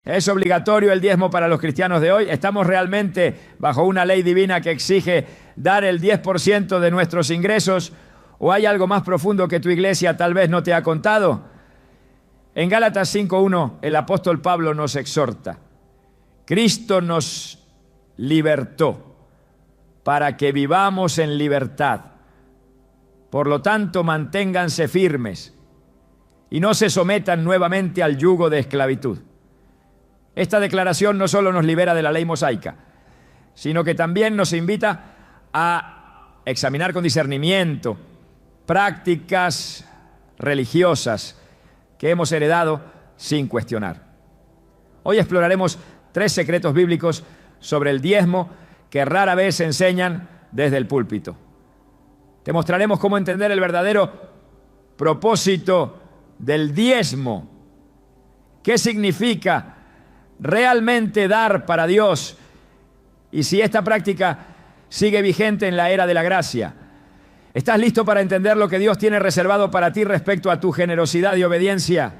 ¿Es obligatorio el diezmo para los cristianos de hoy? ¿Estamos realmente bajo una ley divina que exige dar el 10% de nuestros ingresos? ¿O hay algo más profundo que tu iglesia tal vez no te ha contado? En Gálatas 5:1 el apóstol Pablo nos exhorta: Cristo nos libertó para que vivamos en libertad. Por lo tanto, manténganse firmes y no se sometan nuevamente al yugo de esclavitud. Esta declaración no solo nos libera de la ley mosaica, sino que también nos invita a examinar con discernimiento prácticas religiosas que hemos heredado sin cuestionar. Hoy exploraremos 3 secretos bíblicos sobre el diezmo que rara vez se enseñan desde el púlpito. Te mostraremos cómo entender el verdadero propósito del diezmo. ¿Qué significa realmente dar para Dios? Y si esta práctica sigue vigente en la era de la gracia. ¿Estás listo para entender lo que Dios tiene reservado para ti respecto a tu generosidad y obediencia?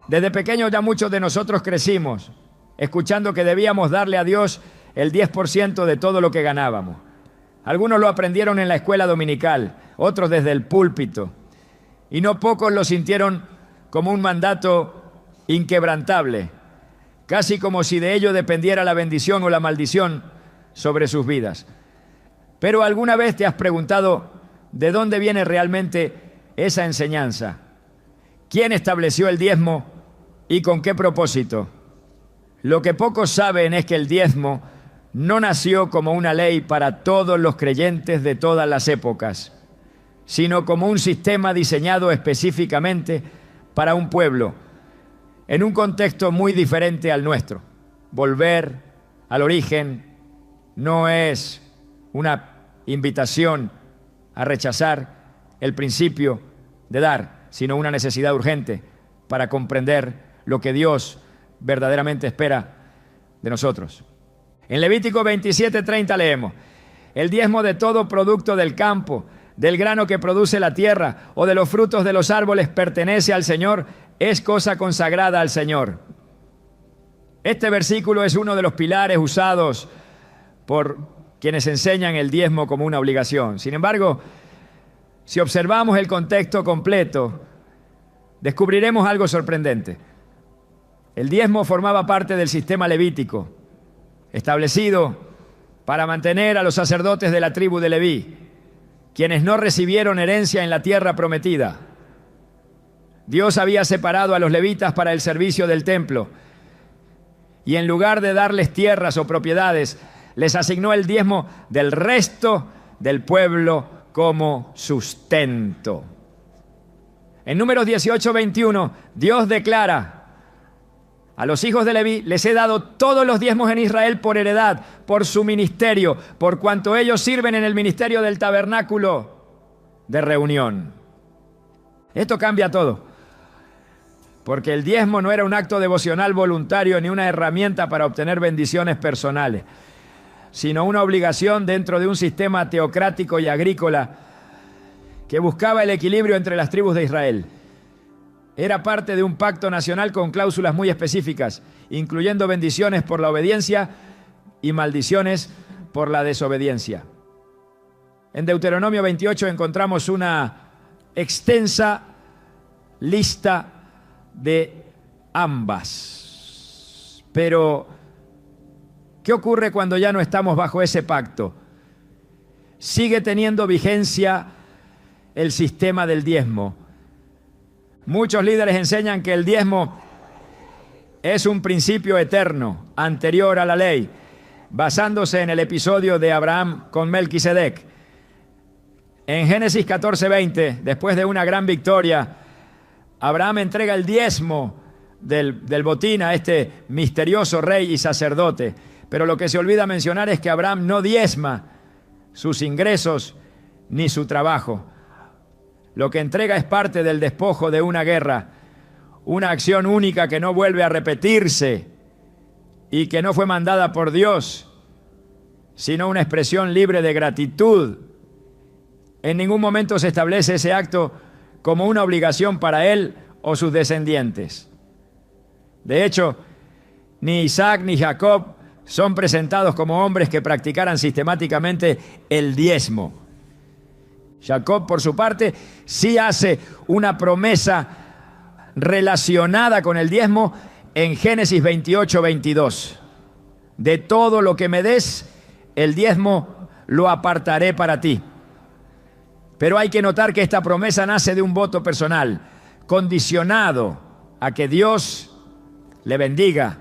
Desde pequeños ya muchos de nosotros crecimos escuchando que debíamos darle a Dios el 10% de todo lo que ganábamos. Algunos lo aprendieron en la escuela dominical, otros desde el púlpito, y no pocos lo sintieron como un mandato inquebrantable, casi como si de ello dependiera la bendición o la maldición sobre sus vidas. Pero ¿alguna vez te has preguntado de dónde viene realmente esa enseñanza? ¿Quién estableció el diezmo y con qué propósito? Lo que pocos saben es que el diezmo no nació como una ley para todos los creyentes de todas las épocas, sino como un sistema diseñado específicamente para un pueblo, en un contexto muy diferente al nuestro. Volver al origen no es una invitación a rechazar el principio de dar, sino una necesidad urgente para comprender lo que Dios verdaderamente espera de nosotros. En Levítico 27:30 leemos: el diezmo de todo producto del campo, del grano que produce la tierra o de los frutos de los árboles pertenece al Señor, es cosa consagrada al Señor. Este versículo es uno de los pilares usados por quienes enseñan el diezmo como una obligación. Sin embargo, si observamos el contexto completo, descubriremos algo sorprendente. El diezmo formaba parte del sistema levítico, establecido para mantener a los sacerdotes de la tribu de Leví, quienes no recibieron herencia en la tierra prometida. Dios había separado a los levitas para el servicio del templo, y en lugar de darles tierras o propiedades, les asignó el diezmo del resto del pueblo como sustento. En Números 18:21, Dios declara: a los hijos de Leví les he dado todos los diezmos en Israel por heredad, por su ministerio, por cuanto ellos sirven en el ministerio del tabernáculo de reunión. Esto cambia todo, porque el diezmo no era un acto devocional voluntario ni una herramienta para obtener bendiciones personales, sino una obligación dentro de un sistema teocrático y agrícola que buscaba el equilibrio entre las tribus de Israel. Era parte de un pacto nacional con cláusulas muy específicas, incluyendo bendiciones por la obediencia y maldiciones por la desobediencia. En Deuteronomio 28 encontramos una extensa lista de ambas. Pero, ¿qué ocurre cuando ya no estamos bajo ese pacto? Sigue teniendo vigencia el sistema del diezmo. Muchos líderes enseñan que el diezmo es un principio eterno, anterior a la ley, basándose en el episodio de Abraham con Melquisedec. En Génesis 14:20, después de una gran victoria, Abraham entrega el diezmo del botín a este misterioso rey y sacerdote. Pero lo que se olvida mencionar es que Abraham no diezma sus ingresos ni su trabajo. Lo que entrega es parte del despojo de una guerra, una acción única que no vuelve a repetirse y que no fue mandada por Dios, sino una expresión libre de gratitud. En ningún momento se establece ese acto como una obligación para él o sus descendientes. De hecho, ni Isaac ni Jacob son presentados como hombres que practicaran sistemáticamente el diezmo. Jacob, por su parte, sí hace una promesa relacionada con el diezmo en Génesis 28:22. De todo lo que me des, el diezmo lo apartaré para ti. Pero hay que notar que esta promesa nace de un voto personal, condicionado a que Dios le bendiga,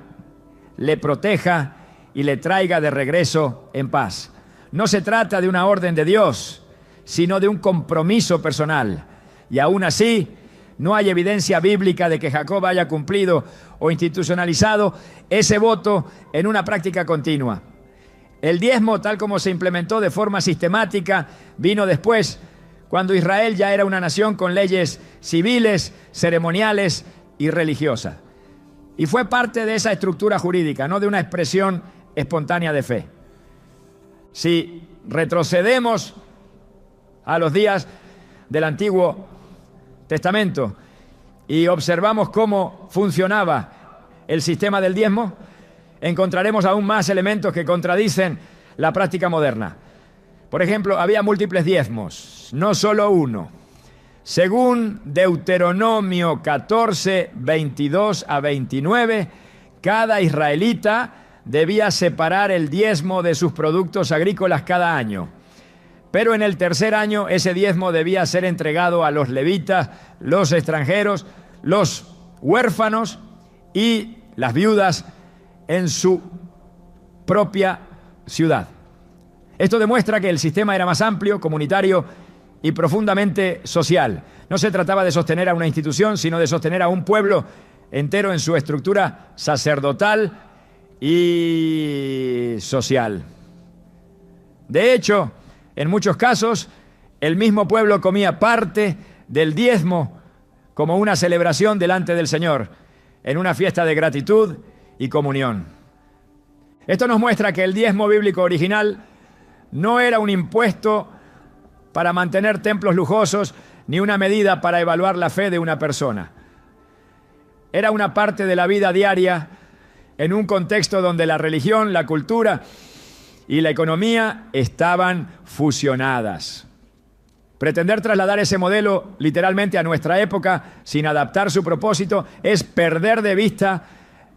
le proteja y le traiga de regreso en paz. No se trata de una orden de Dios, sino de un compromiso personal. Y aún así, no hay evidencia bíblica de que Jacob haya cumplido o institucionalizado ese voto en una práctica continua. El diezmo, tal como se implementó de forma sistemática, vino después, cuando Israel ya era una nación con leyes civiles, ceremoniales y religiosas. Y fue parte de esa estructura jurídica, no de una expresión espontánea de fe. Si retrocedemos a los días del Antiguo Testamento y observamos cómo funcionaba el sistema del diezmo, encontraremos aún más elementos que contradicen la práctica moderna. Por ejemplo, había múltiples diezmos, no solo uno. Según Deuteronomio 14, 22 a 29, cada israelita debía separar el diezmo de sus productos agrícolas cada año. Pero en el tercer año ese diezmo debía ser entregado a los levitas, los extranjeros, los huérfanos y las viudas en su propia ciudad. Esto demuestra que el sistema era más amplio, comunitario y profundamente social. No se trataba de sostener a una institución, sino de sostener a un pueblo entero en su estructura sacerdotal y social. De hecho, en muchos casos, el mismo pueblo comía parte del diezmo como una celebración delante del Señor, en una fiesta de gratitud y comunión. Esto nos muestra que el diezmo bíblico original no era un impuesto para mantener templos lujosos, ni una medida para evaluar la fe de una persona. Era una parte de la vida diaria en un contexto donde la religión, la cultura y la economía estaban fusionadas. Pretender trasladar ese modelo literalmente a nuestra época sin adaptar su propósito es perder de vista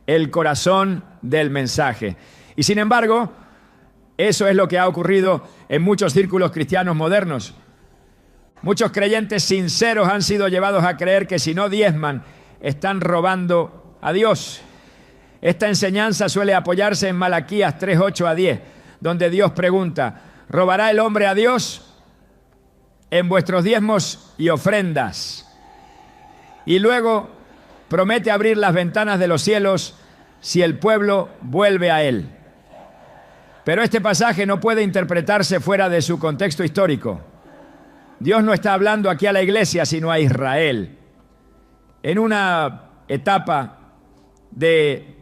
el corazón del mensaje. Y sin embargo, eso es lo que ha ocurrido en muchos círculos cristianos modernos. Muchos creyentes sinceros han sido llevados a creer que si no diezman, están robando a Dios. Esta enseñanza suele apoyarse en Malaquías 3, 8 a 10, donde Dios pregunta: ¿robará el hombre a Dios? En vuestros diezmos y ofrendas. Y luego promete abrir las ventanas de los cielos si el pueblo vuelve a él. Pero este pasaje no puede interpretarse fuera de su contexto histórico. Dios no está hablando aquí a la iglesia, sino a Israel. En una etapa de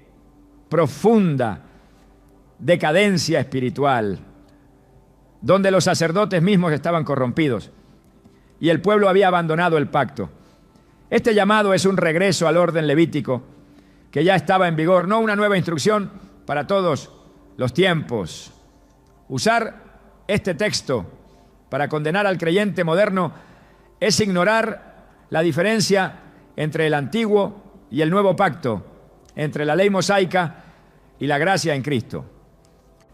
profunda decadencia espiritual, donde los sacerdotes mismos estaban corrompidos y el pueblo había abandonado el pacto. Este llamado es un regreso al orden levítico que ya estaba en vigor, no una nueva instrucción para todos los tiempos. Usar este texto para condenar al creyente moderno es ignorar la diferencia entre el antiguo y el nuevo pacto, entre la ley mosaica y la gracia en Cristo.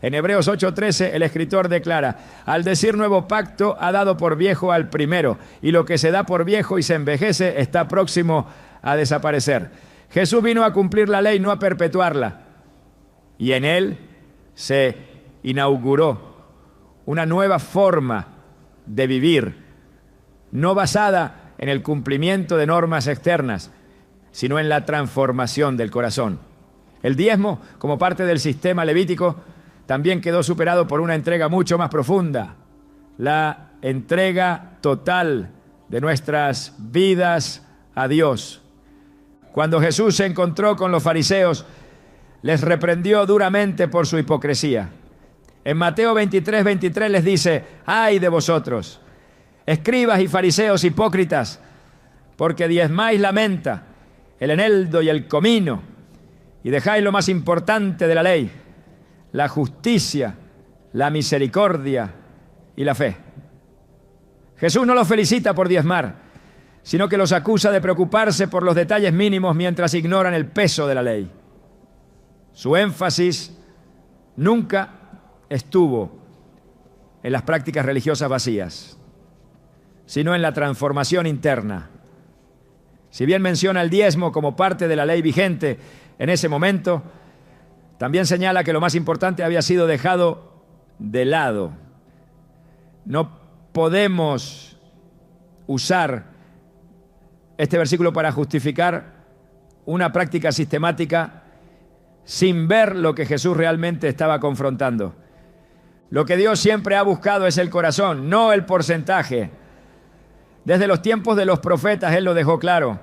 En Hebreos 8:13 el escritor declara: al decir nuevo pacto, ha dado por viejo al primero, y lo que se da por viejo y se envejece está próximo a desaparecer. Jesús vino a cumplir la ley, no a perpetuarla. Y en él se inauguró una nueva forma de vivir, no basada en el cumplimiento de normas externas, sino en la transformación del corazón. El diezmo, como parte del sistema levítico, también quedó superado por una entrega mucho más profunda, la entrega total de nuestras vidas a Dios. Cuando Jesús se encontró con los fariseos, les reprendió duramente por su hipocresía. En Mateo 23:23 les dice: ¡ay de vosotros, escribas y fariseos hipócritas, porque diezmáis la menta, el eneldo y el comino, y dejáis lo más importante de la ley, la justicia, la misericordia y la fe. Jesús no los felicita por diezmar, sino que los acusa de preocuparse por los detalles mínimos mientras ignoran el peso de la ley. Su énfasis nunca estuvo en las prácticas religiosas vacías, sino en la transformación interna. Si bien menciona el diezmo como parte de la ley vigente en ese momento, también señala que lo más importante había sido dejado de lado. No podemos usar este versículo para justificar una práctica sistemática sin ver lo que Jesús realmente estaba confrontando. Lo que Dios siempre ha buscado es el corazón, no el porcentaje. Desde los tiempos de los profetas Él lo dejó claro.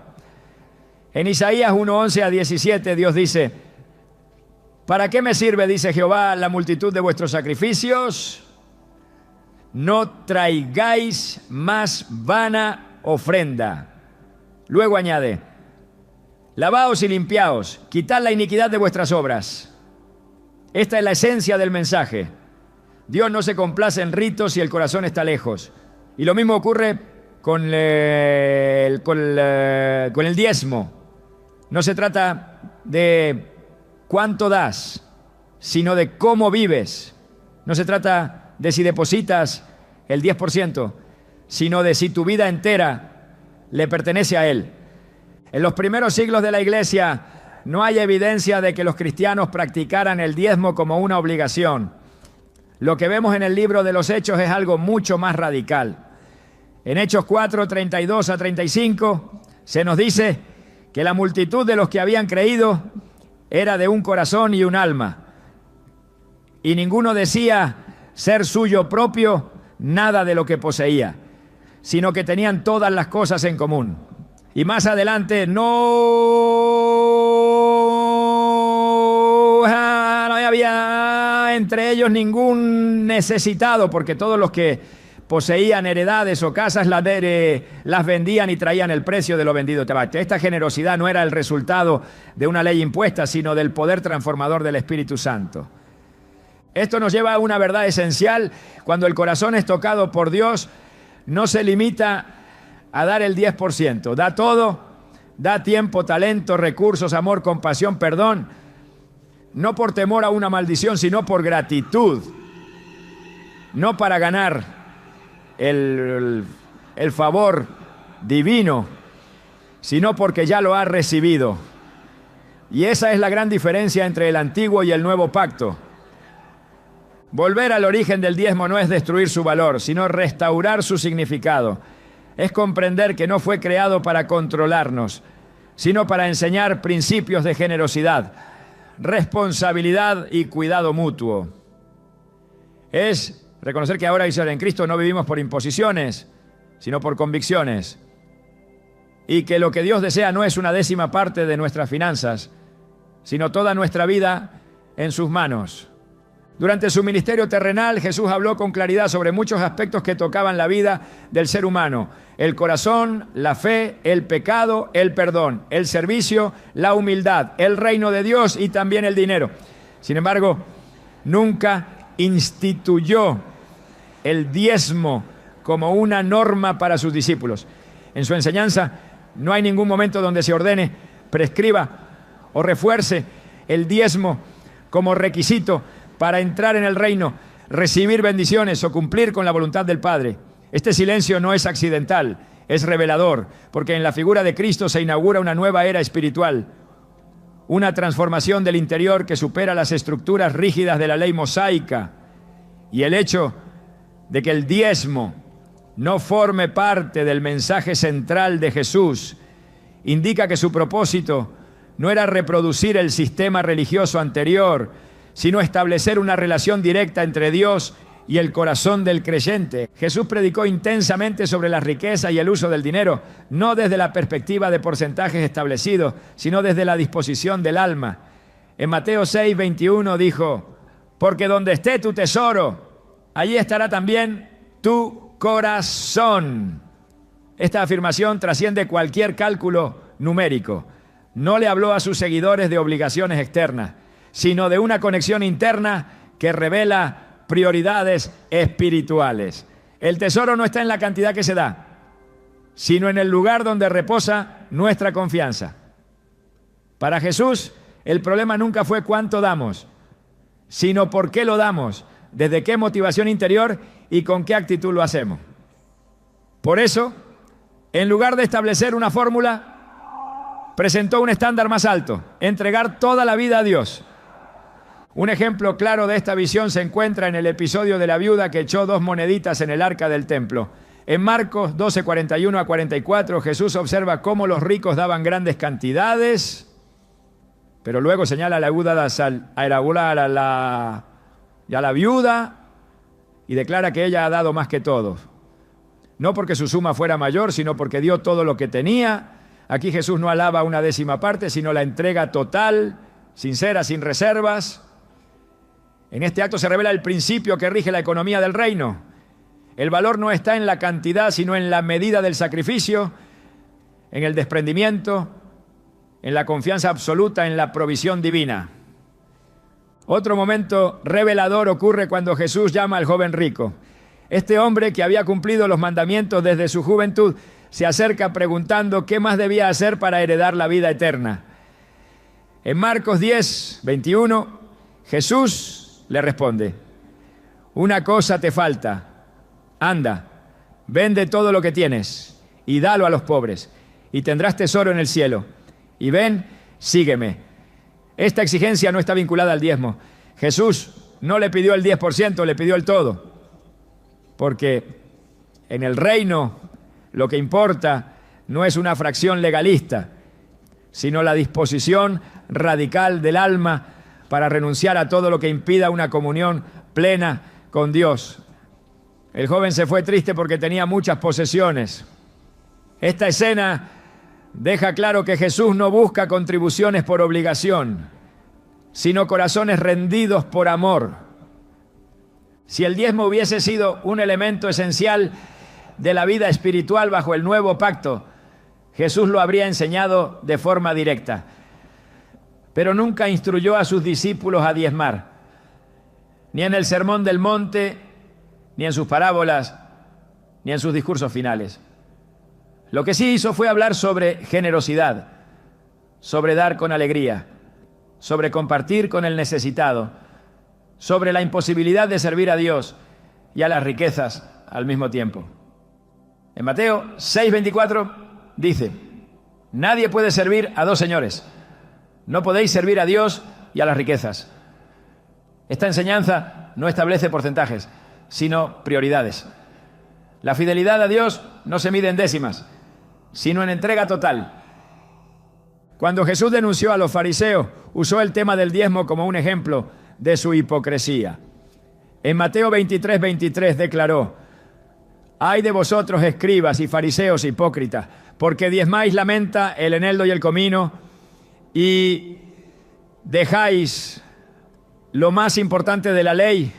En Isaías 1:11 a 17 Dios dice: ¿para qué me sirve, dice Jehová, la multitud de vuestros sacrificios? No traigáis más vana ofrenda. Luego añade: lavaos y limpiaos, quitad la iniquidad de vuestras obras. Esta es la esencia del mensaje. Dios no se complace en ritos si el corazón está lejos. Y lo mismo ocurre con el diezmo. No se trata de cuánto das, sino de cómo vives. No se trata de si depositas el 10%, sino de si tu vida entera le pertenece a Él. En los primeros siglos de la Iglesia no hay evidencia de que los cristianos practicaran el diezmo como una obligación. Lo que vemos en el libro de los Hechos es algo mucho más radical. En Hechos 4, 32 a 35 se nos dice que la multitud de los que habían creído era de un corazón y un alma, y ninguno decía ser suyo propio nada de lo que poseía, sino que tenían todas las cosas en común. Y más adelante, no había entre ellos ningún necesitado, porque todos los que poseían heredades o casas las vendían y traían el precio de lo vendido. Esta generosidad no era el resultado de una ley impuesta, sino del poder transformador del Espíritu Santo. Esto nos lleva a una verdad esencial. Cuando el corazón es tocado por Dios, no se limita a dar el 10%. Da todo, da tiempo, talento, recursos, amor, compasión, perdón. No por temor a una maldición, sino por gratitud. No para ganar el favor divino, sino porque ya lo ha recibido. Y esa es la gran diferencia entre el antiguo y el nuevo pacto. Volver al origen del diezmo no es destruir su valor, sino restaurar su significado. Es comprender que no fue creado para controlarnos, sino para enseñar principios de generosidad, responsabilidad y cuidado mutuo. Es reconocer que ahora en Cristo no vivimos por imposiciones, sino por convicciones. Y que lo que Dios desea no es una décima parte de nuestras finanzas, sino toda nuestra vida en sus manos. Durante su ministerio terrenal, Jesús habló con claridad sobre muchos aspectos que tocaban la vida del ser humano: el corazón, la fe, el pecado, el perdón, el servicio, la humildad, el reino de Dios y también el dinero. Sin embargo, nunca instituyó el diezmo como una norma para sus discípulos. En su enseñanza no hay ningún momento donde se ordene, prescriba o refuerce el diezmo como requisito para entrar en el reino, recibir bendiciones o cumplir con la voluntad del Padre. Este silencio no es accidental, es revelador, porque en la figura de Cristo se inaugura una nueva era espiritual, una transformación del interior que supera las estructuras rígidas de la ley mosaica. Y el hecho de que el diezmo no forme parte del mensaje central de Jesús indica que su propósito no era reproducir el sistema religioso anterior, sino establecer una relación directa entre Dios y el corazón del creyente. Jesús predicó intensamente sobre la riqueza y el uso del dinero, no desde la perspectiva de porcentajes establecidos, sino desde la disposición del alma. En Mateo 6:21 dijo: porque donde esté tu tesoro, allí estará también tu corazón. Esta afirmación trasciende cualquier cálculo numérico. no le habló a sus seguidores de obligaciones externas, sino de una conexión interna que revela prioridades espirituales. El tesoro no está en la cantidad que se da, sino en el lugar donde reposa nuestra confianza. Para Jesús, el problema nunca fue cuánto damos, sino por qué lo damos, desde qué motivación interior y con qué actitud lo hacemos. Por eso, en lugar de establecer una fórmula, presentó un estándar más alto: entregar toda la vida a Dios. Un ejemplo claro de esta visión se encuentra en el episodio de la viuda que echó 2 moneditas en el arca del templo. En Marcos 12, 41 a 44, Jesús observa cómo los ricos daban grandes cantidades, pero luego señala a la viuda y a la viuda y declara que ella ha dado más que todos. No porque su suma fuera mayor, sino porque dio todo lo que tenía. Aquí Jesús no alaba una décima parte, sino la entrega total, sincera, sin reservas. En este acto se revela el principio que rige la economía del reino. El valor no está en la cantidad, sino en la medida del sacrificio, en el desprendimiento, en la confianza absoluta en la provisión divina. Otro momento revelador ocurre cuando Jesús llama al joven rico. Este hombre, que había cumplido los mandamientos desde su juventud, se acerca preguntando qué más debía hacer para heredar la vida eterna. En Marcos 10, 21, Jesús le responde: una cosa te falta. Anda, vende todo lo que tienes y dalo a los pobres, y tendrás tesoro en el cielo. Y ven, sígueme. Esta exigencia no está vinculada al diezmo. Jesús no le pidió el 10%, le pidió el todo. Porque en el reino lo que importa no es una fracción legalista, sino la disposición radical del alma para renunciar a todo lo que impida una comunión plena con Dios. El joven se fue triste porque tenía muchas posesiones. Esta escena deja claro que Jesús no busca contribuciones por obligación, sino corazones rendidos por amor. Si el diezmo hubiese sido un elemento esencial de la vida espiritual bajo el nuevo pacto, Jesús lo habría enseñado de forma directa. Pero nunca instruyó a sus discípulos a diezmar, ni en el Sermón del Monte, ni en sus parábolas, ni en sus discursos finales. Lo que sí hizo fue hablar sobre generosidad, sobre dar con alegría, sobre compartir con el necesitado, sobre la imposibilidad de servir a Dios y a las riquezas al mismo tiempo. En Mateo 6:24 dice: nadie puede servir a 2 señores. No podéis servir a Dios y a las riquezas. Esta enseñanza no establece porcentajes, sino prioridades. La fidelidad a Dios no se mide en décimas, sino en entrega total. Cuando Jesús denunció a los fariseos, usó el tema del diezmo como un ejemplo de su hipocresía. En Mateo 23:23 declaró: ay de vosotros, escribas y fariseos hipócritas, porque diezmáis la menta, el eneldo y el comino, y dejáis lo más importante de la ley,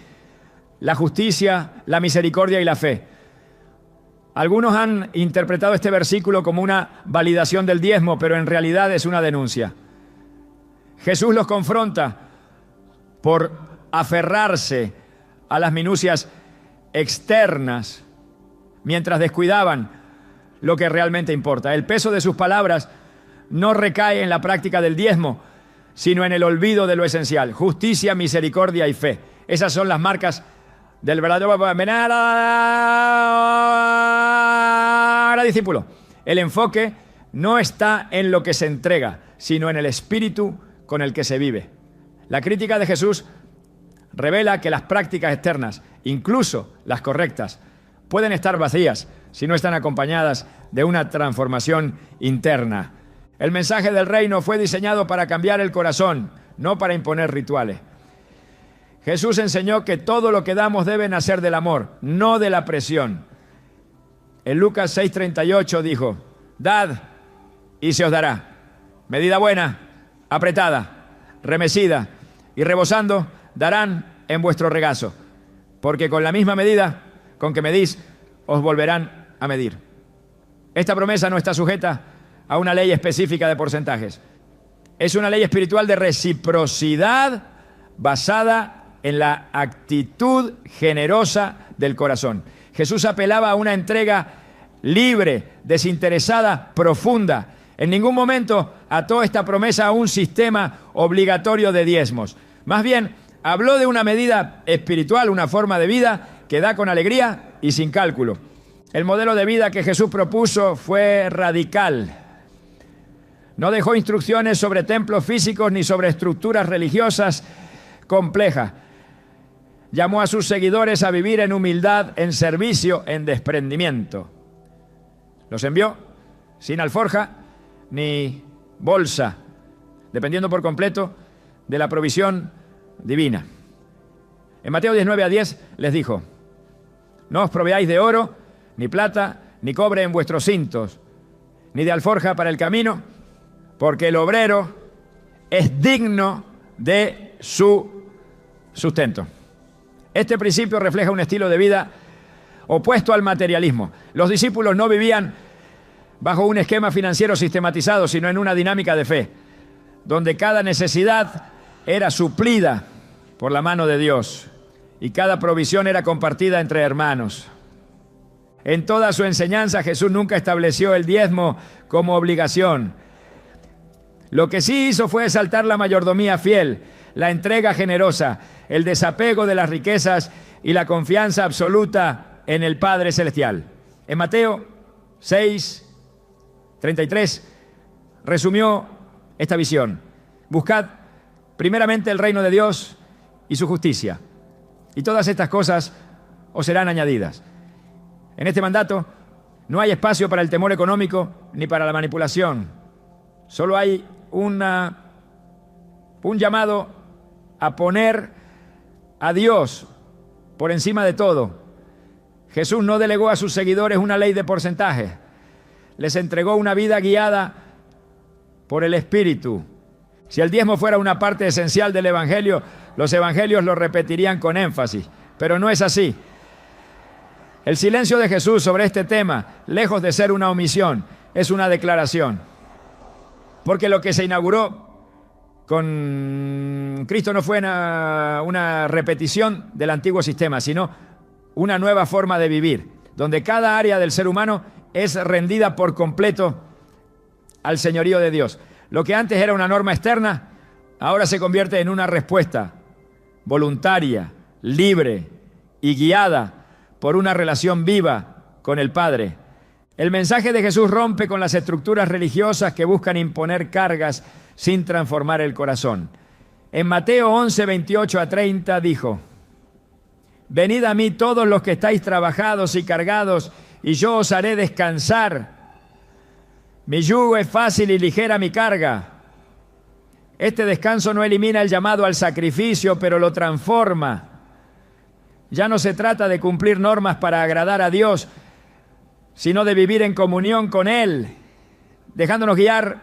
la justicia, la misericordia y la fe. Algunos han interpretado este versículo como una validación del diezmo, pero en realidad es una denuncia. Jesús los confronta por aferrarse a las minucias externas mientras descuidaban lo que realmente importa. El peso de sus palabras no recae en la práctica del diezmo, sino en el olvido de lo esencial: justicia, misericordia y fe. Esas son las marcas del verdadero discípulo. El enfoque no está en lo que se entrega, sino en el espíritu con el que se vive. La crítica de Jesús revela que las prácticas externas, incluso las correctas, pueden estar vacías si no están acompañadas de una transformación interna. El mensaje del reino fue diseñado para cambiar el corazón, no para imponer rituales. Jesús enseñó que todo lo que damos debe nacer del amor, no de la presión. En Lucas 6:38 dijo: dad y se os dará. Medida buena, apretada, remecida y rebosando, darán en vuestro regazo. Porque con la misma medida con que medís, os volverán a medir. Esta promesa no está sujeta a una ley específica de porcentajes. Es una ley espiritual de reciprocidad basada en la actitud generosa del corazón. Jesús apelaba a una entrega libre, desinteresada, profunda. En ningún momento ató esta promesa a un sistema obligatorio de diezmos. Más bien, habló de una medida espiritual, una forma de vida que da con alegría y sin cálculo. El modelo de vida que Jesús propuso fue radical. No dejó instrucciones sobre templos físicos ni sobre estructuras religiosas complejas. Llamó a sus seguidores a vivir en humildad, en servicio, en desprendimiento. Los envió sin alforja ni bolsa, dependiendo por completo de la provisión divina. En Mateo 19:10 les dijo: no os proveáis de oro, ni plata, ni cobre en vuestros cintos, ni de alforja para el camino, porque el obrero es digno de su sustento. Este principio refleja un estilo de vida opuesto al materialismo. Los discípulos no vivían bajo un esquema financiero sistematizado, sino en una dinámica de fe, donde cada necesidad era suplida por la mano de Dios y cada provisión era compartida entre hermanos. En toda su enseñanza, Jesús nunca estableció el diezmo como obligación. Lo que sí hizo fue exaltar la mayordomía fiel, la entrega generosa, el desapego de las riquezas y la confianza absoluta en el Padre Celestial. En Mateo 6:33 resumió esta visión: buscad primeramente el reino de Dios y su justicia, y todas estas cosas os serán añadidas. En este mandato no hay espacio para el temor económico ni para la manipulación. Solo hay un llamado a poner a Dios por encima de todo. Jesús no delegó a sus seguidores una ley de porcentaje. Les entregó una vida guiada por el Espíritu. Si el diezmo fuera una parte esencial del Evangelio, los evangelios lo repetirían con énfasis. Pero no es así. El silencio de Jesús sobre este tema, lejos de ser una omisión, es una declaración. Porque lo que se inauguró con Cristo no fue una repetición del antiguo sistema, sino una nueva forma de vivir, donde cada área del ser humano es rendida por completo al señorío de Dios. Lo que antes era una norma externa, ahora se convierte en una respuesta voluntaria, libre y guiada por una relación viva con el Padre. El mensaje de Jesús rompe con las estructuras religiosas que buscan imponer cargas sin transformar el corazón. En Mateo 11:28-30 dijo: venid a mí todos los que estáis trabajados y cargados, y yo os haré descansar. Mi yugo es fácil y ligera mi carga. Este descanso no elimina el llamado al sacrificio, pero lo transforma. Ya no se trata de cumplir normas para agradar a Dios, sino de vivir en comunión con Él, dejándonos guiar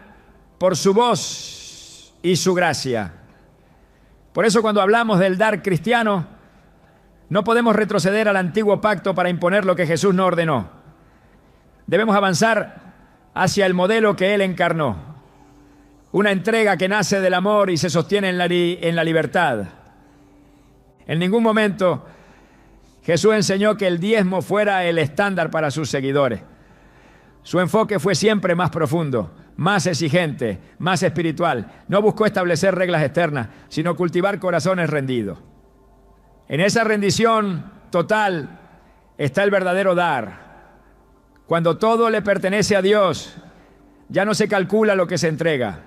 por su voz y su gracia. Por eso cuando hablamos del dar cristiano, no podemos retroceder al antiguo pacto para imponer lo que Jesús no ordenó. Debemos avanzar hacia el modelo que Él encarnó. Una entrega que nace del amor y se sostiene en la libertad. En ningún momento Jesús enseñó que el diezmo fuera el estándar para sus seguidores. Su enfoque fue siempre más profundo, más exigente, más espiritual. No buscó establecer reglas externas, sino cultivar corazones rendidos. En esa rendición total está el verdadero dar. Cuando todo le pertenece a Dios, ya no se calcula lo que se entrega.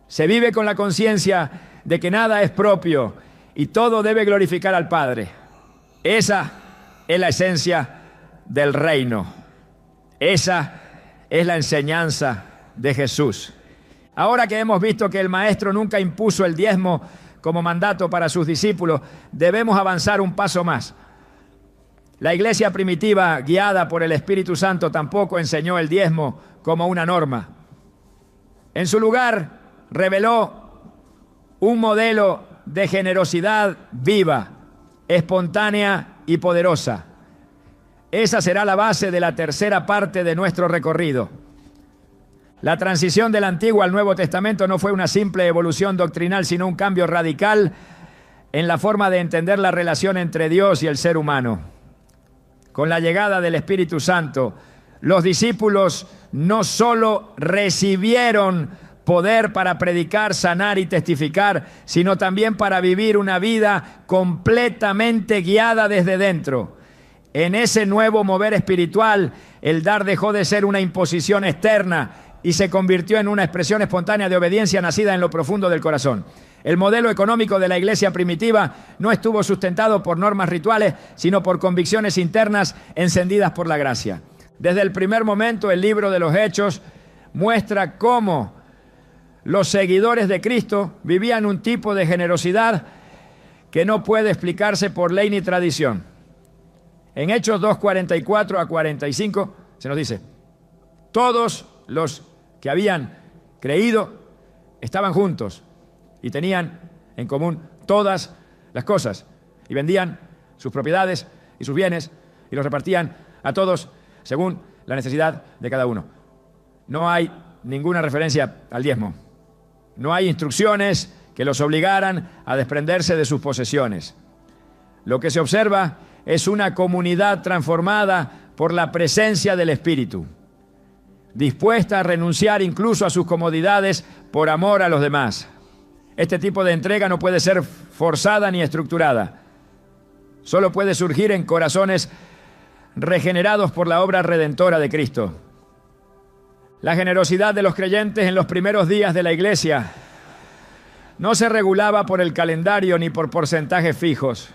Se vive con la conciencia de que nada es propio y todo debe glorificar al Padre. Esa es la esencia del reino. Esa es la enseñanza de Jesús. Ahora que hemos visto que el Maestro nunca impuso el diezmo como mandato para sus discípulos, debemos avanzar un paso más. La iglesia primitiva, guiada por el Espíritu Santo, tampoco enseñó el diezmo como una norma. En su lugar, reveló un modelo de generosidad viva, espontánea y poderosa. Esa será la base de la tercera parte de nuestro recorrido. La transición del Antiguo al Nuevo Testamento no fue una simple evolución doctrinal, sino un cambio radical en la forma de entender la relación entre Dios y el ser humano. Con la llegada del Espíritu Santo, los discípulos no solo recibieron poder para predicar, sanar y testificar, sino también para vivir una vida completamente guiada desde dentro. En ese nuevo mover espiritual, el dar dejó de ser una imposición externa y se convirtió en una expresión espontánea de obediencia nacida en lo profundo del corazón. El modelo económico de la iglesia primitiva no estuvo sustentado por normas rituales, sino por convicciones internas encendidas por la gracia. Desde el primer momento, el libro de los Hechos muestra cómo los seguidores de Cristo vivían un tipo de generosidad que no puede explicarse por ley ni tradición. En Hechos 2:44 a 45 se nos dice: todos los que habían creído estaban juntos y tenían en común todas las cosas, y vendían sus propiedades y sus bienes y los repartían a todos según la necesidad de cada uno. No hay ninguna referencia al diezmo. No hay instrucciones que los obligaran a desprenderse de sus posesiones. Lo que se observa es una comunidad transformada por la presencia del Espíritu, dispuesta a renunciar incluso a sus comodidades por amor a los demás. Este tipo de entrega no puede ser forzada ni estructurada. Solo puede surgir en corazones regenerados por la obra redentora de Cristo. La generosidad de los creyentes en los primeros días de la iglesia no se regulaba por el calendario ni por porcentajes fijos.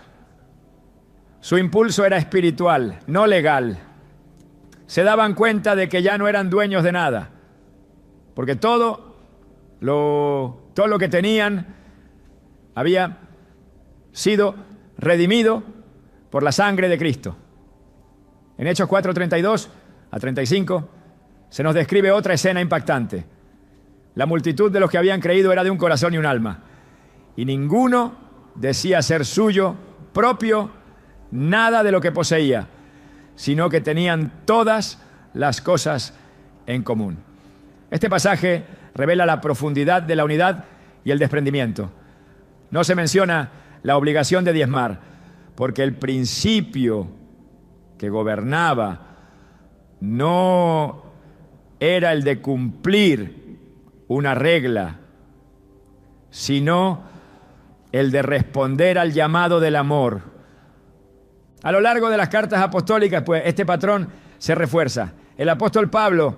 Su impulso era espiritual, no legal. Se daban cuenta de que ya no eran dueños de nada, porque todo lo que tenían había sido redimido por la sangre de Cristo. En Hechos 4:32 a 35 se nos describe otra escena impactante. La multitud de los que habían creído era de un corazón y un alma, y ninguno decía ser suyo propio nada de lo que poseía, sino que tenían todas las cosas en común. Este pasaje revela la profundidad de la unidad y el desprendimiento. No se menciona la obligación de diezmar, porque el principio que gobernaba no era el de cumplir una regla, sino el de responder al llamado del amor. A lo largo de las cartas apostólicas, pues, este patrón se refuerza. El apóstol Pablo,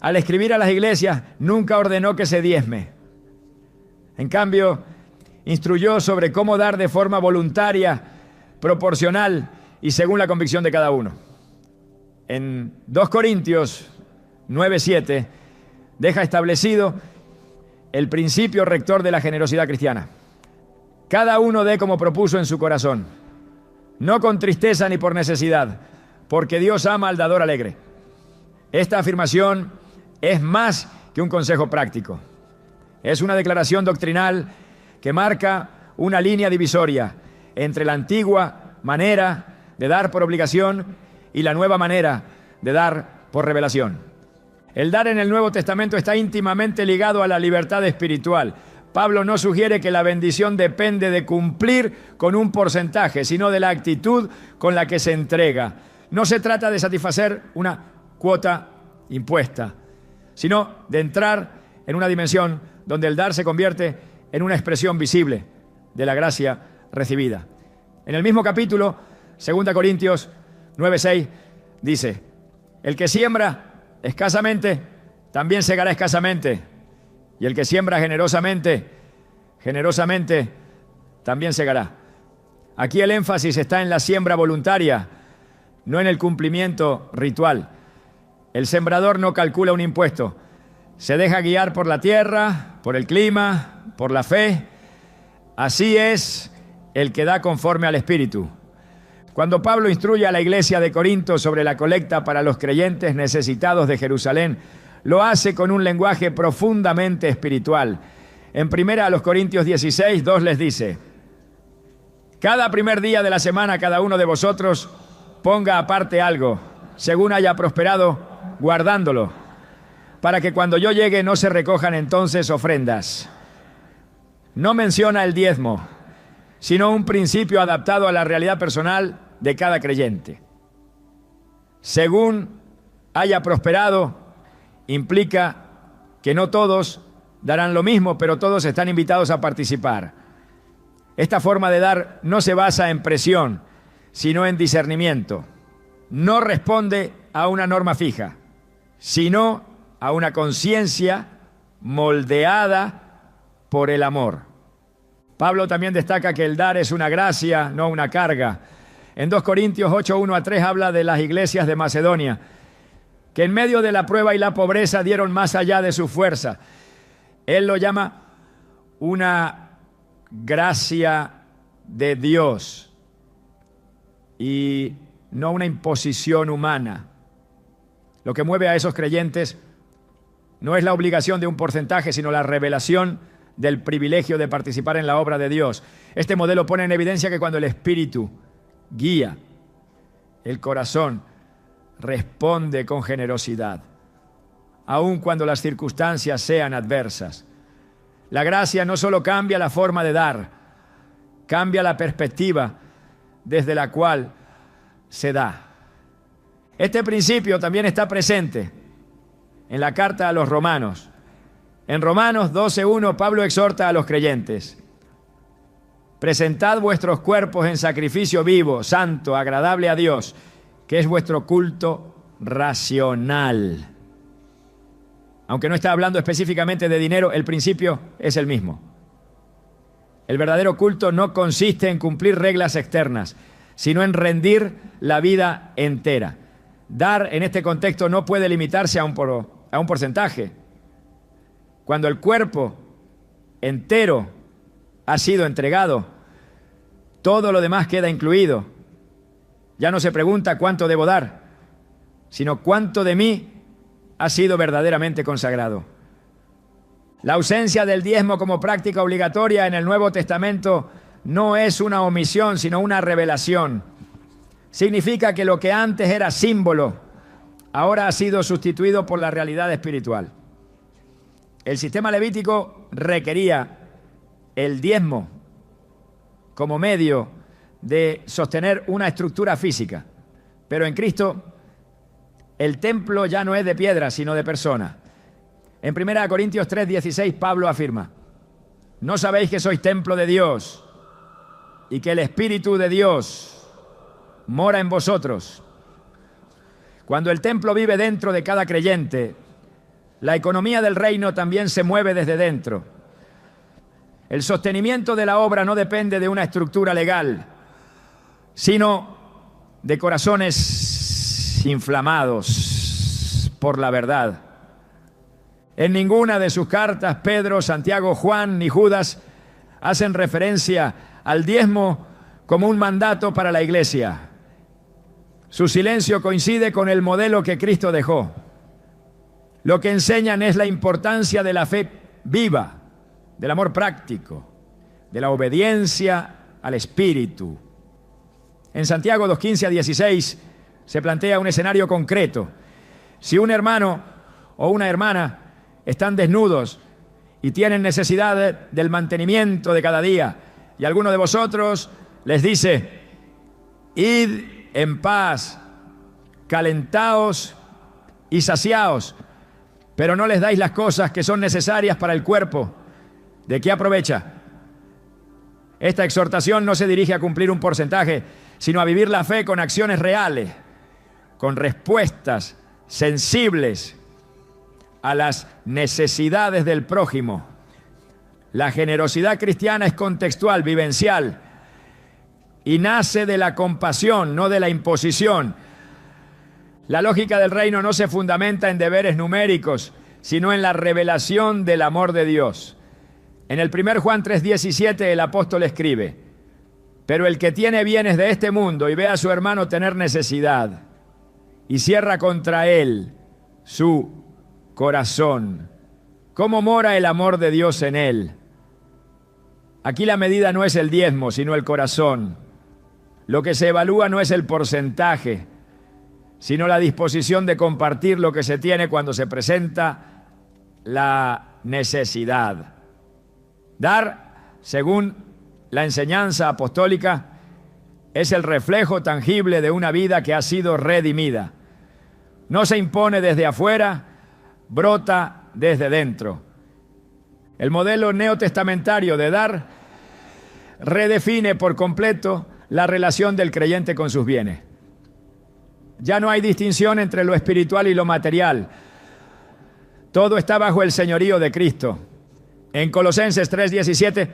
al escribir a las iglesias, nunca ordenó que se diezme. En cambio, instruyó sobre cómo dar de forma voluntaria, proporcional y según la convicción de cada uno. En 2 Corintios 9:7 deja establecido el principio rector de la generosidad cristiana. Cada uno dé como propuso en su corazón, no con tristeza ni por necesidad, porque Dios ama al dador alegre. Esta afirmación es más que un consejo práctico. Es una declaración doctrinal que marca una línea divisoria entre la antigua manera de dar por obligación y la nueva manera de dar por revelación. El dar en el Nuevo Testamento está íntimamente ligado a la libertad espiritual. Pablo no sugiere que la bendición depende de cumplir con un porcentaje, sino de la actitud con la que se entrega. No se trata de satisfacer una cuota impuesta, sino de entrar en una dimensión donde el dar se convierte en una expresión visible de la gracia recibida. En el mismo capítulo, 2 Corintios 9:6, dice: el que siembra escasamente, también segará escasamente. Y el que siembra generosamente, generosamente también segará. Aquí el énfasis está en la siembra voluntaria, no en el cumplimiento ritual. El sembrador no calcula un impuesto. Se deja guiar por la tierra, por el clima, por la fe. Así es el que da conforme al Espíritu. Cuando Pablo instruye a la iglesia de Corinto sobre la colecta para los creyentes necesitados de Jerusalén, lo hace con un lenguaje profundamente espiritual. En 1 Corintios 16:2 les dice: cada primer día de la semana cada uno de vosotros ponga aparte algo, según haya prosperado, guardándolo. para que cuando yo llegue no se recojan entonces ofrendas. No menciona el diezmo, sino un principio adaptado a la realidad personal de cada creyente. Según haya prosperado, implica que no todos darán lo mismo, pero todos están invitados a participar. Esta forma de dar no se basa en presión, sino en discernimiento. No responde a una norma fija, sino a una conciencia moldeada por el amor. Pablo también destaca que el dar es una gracia, no una carga. En 2 Corintios 8, 1-3 habla de las iglesias de Macedonia, que en medio de la prueba y la pobreza dieron más allá de su fuerza. Él lo llama una gracia de Dios y no una imposición humana. Lo que mueve a esos creyentes no es la obligación de un porcentaje, sino la revelación del privilegio de participar en la obra de Dios. Este modelo pone en evidencia que cuando el Espíritu guía, el corazón responde con generosidad, aun cuando las circunstancias sean adversas. La gracia no solo cambia la forma de dar, cambia la perspectiva desde la cual se da. Este principio también está presente en la carta a los Romanos. En Romanos 12:1, Pablo exhorta a los creyentes: presentad vuestros cuerpos en sacrificio vivo, santo, agradable a Dios, que es vuestro culto racional. Aunque no está hablando específicamente de dinero, el principio es el mismo. El verdadero culto no consiste en cumplir reglas externas, sino en rendir la vida entera. Dar en este contexto no puede limitarse a un porcentaje. Cuando el cuerpo entero ha sido entregado, todo lo demás queda incluido. Ya no se pregunta cuánto debo dar, sino cuánto de mí ha sido verdaderamente consagrado. La ausencia del diezmo como práctica obligatoria en el Nuevo Testamento no es una omisión, sino una revelación. Significa que lo que antes era símbolo, ahora ha sido sustituido por la realidad espiritual. El sistema levítico requería el diezmo como medio de sostener una estructura física, pero en Cristo el templo ya no es de piedra, sino de persona. En 1 Corintios 3:16 Pablo afirma: ¿no sabéis que sois templo de Dios y que el Espíritu de Dios mora en vosotros? Cuando el templo vive dentro de cada creyente, la economía del reino también se mueve desde dentro. El sostenimiento de la obra no depende de una estructura legal, sino de corazones inflamados por la verdad. En ninguna de sus cartas, Pedro, Santiago, Juan ni Judas hacen referencia al diezmo como un mandato para la iglesia. Su silencio coincide con el modelo que Cristo dejó. Lo que enseñan es la importancia de la fe viva, del amor práctico, de la obediencia al Espíritu. En Santiago 2:15-16 se plantea un escenario concreto. Si un hermano o una hermana están desnudos y tienen necesidad del mantenimiento de cada día, y alguno de vosotros les dice: id en paz, calentaos y saciaos, pero no les dais las cosas que son necesarias para el cuerpo, ¿de qué aprovecha? Esta exhortación no se dirige a cumplir un porcentaje, sino a vivir la fe con acciones reales, con respuestas sensibles a las necesidades del prójimo. La generosidad cristiana es contextual, vivencial, y nace de la compasión, no de la imposición. La lógica del reino no se fundamenta en deberes numéricos, sino en la revelación del amor de Dios. En el 1 Juan 3:17 el apóstol escribe: pero el que tiene bienes de este mundo y ve a su hermano tener necesidad y cierra contra él su corazón, ¿cómo mora el amor de Dios en él? Aquí la medida no es el diezmo, sino el corazón. Lo que se evalúa no es el porcentaje, sino la disposición de compartir lo que se tiene cuando se presenta la necesidad. Dar, según la enseñanza apostólica, es el reflejo tangible de una vida que ha sido redimida. No se impone desde afuera, brota desde dentro. El modelo neotestamentario de dar redefine por completo la relación del creyente con sus bienes. Ya no hay distinción entre lo espiritual y lo material. Todo está bajo el señorío de Cristo. En Colosenses 3:17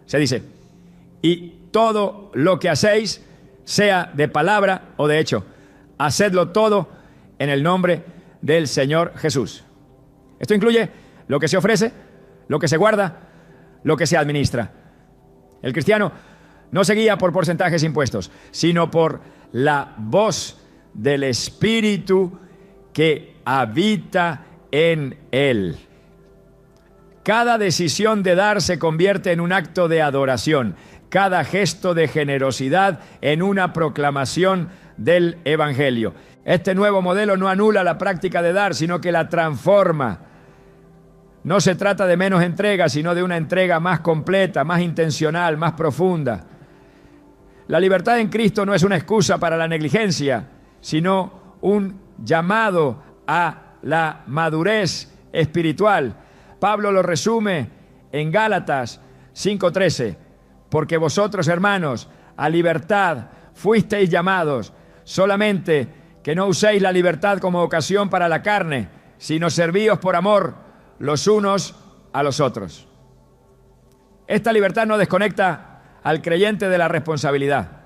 se dice: y todo lo que hacéis, sea de palabra o de hecho, hacedlo todo en el nombre del Señor Jesús. Esto incluye lo que se ofrece, lo que se guarda, lo que se administra. El cristiano no se guía por porcentajes impuestos, sino por la voz del Espíritu que habita en él. Cada decisión de dar se convierte en un acto de adoración, cada gesto de generosidad en una proclamación del Evangelio. Este nuevo modelo no anula la práctica de dar, sino que la transforma. No se trata de menos entrega, sino de una entrega más completa, más intencional, más profunda. La libertad en Cristo no es una excusa para la negligencia, sino un llamado a la madurez espiritual. Pablo lo resume en Gálatas 5:13. Porque vosotros, hermanos, a libertad fuisteis llamados, solamente que no uséis la libertad como ocasión para la carne, sino servíos por amor los unos a los otros. Esta libertad no desconecta al creyente de la responsabilidad.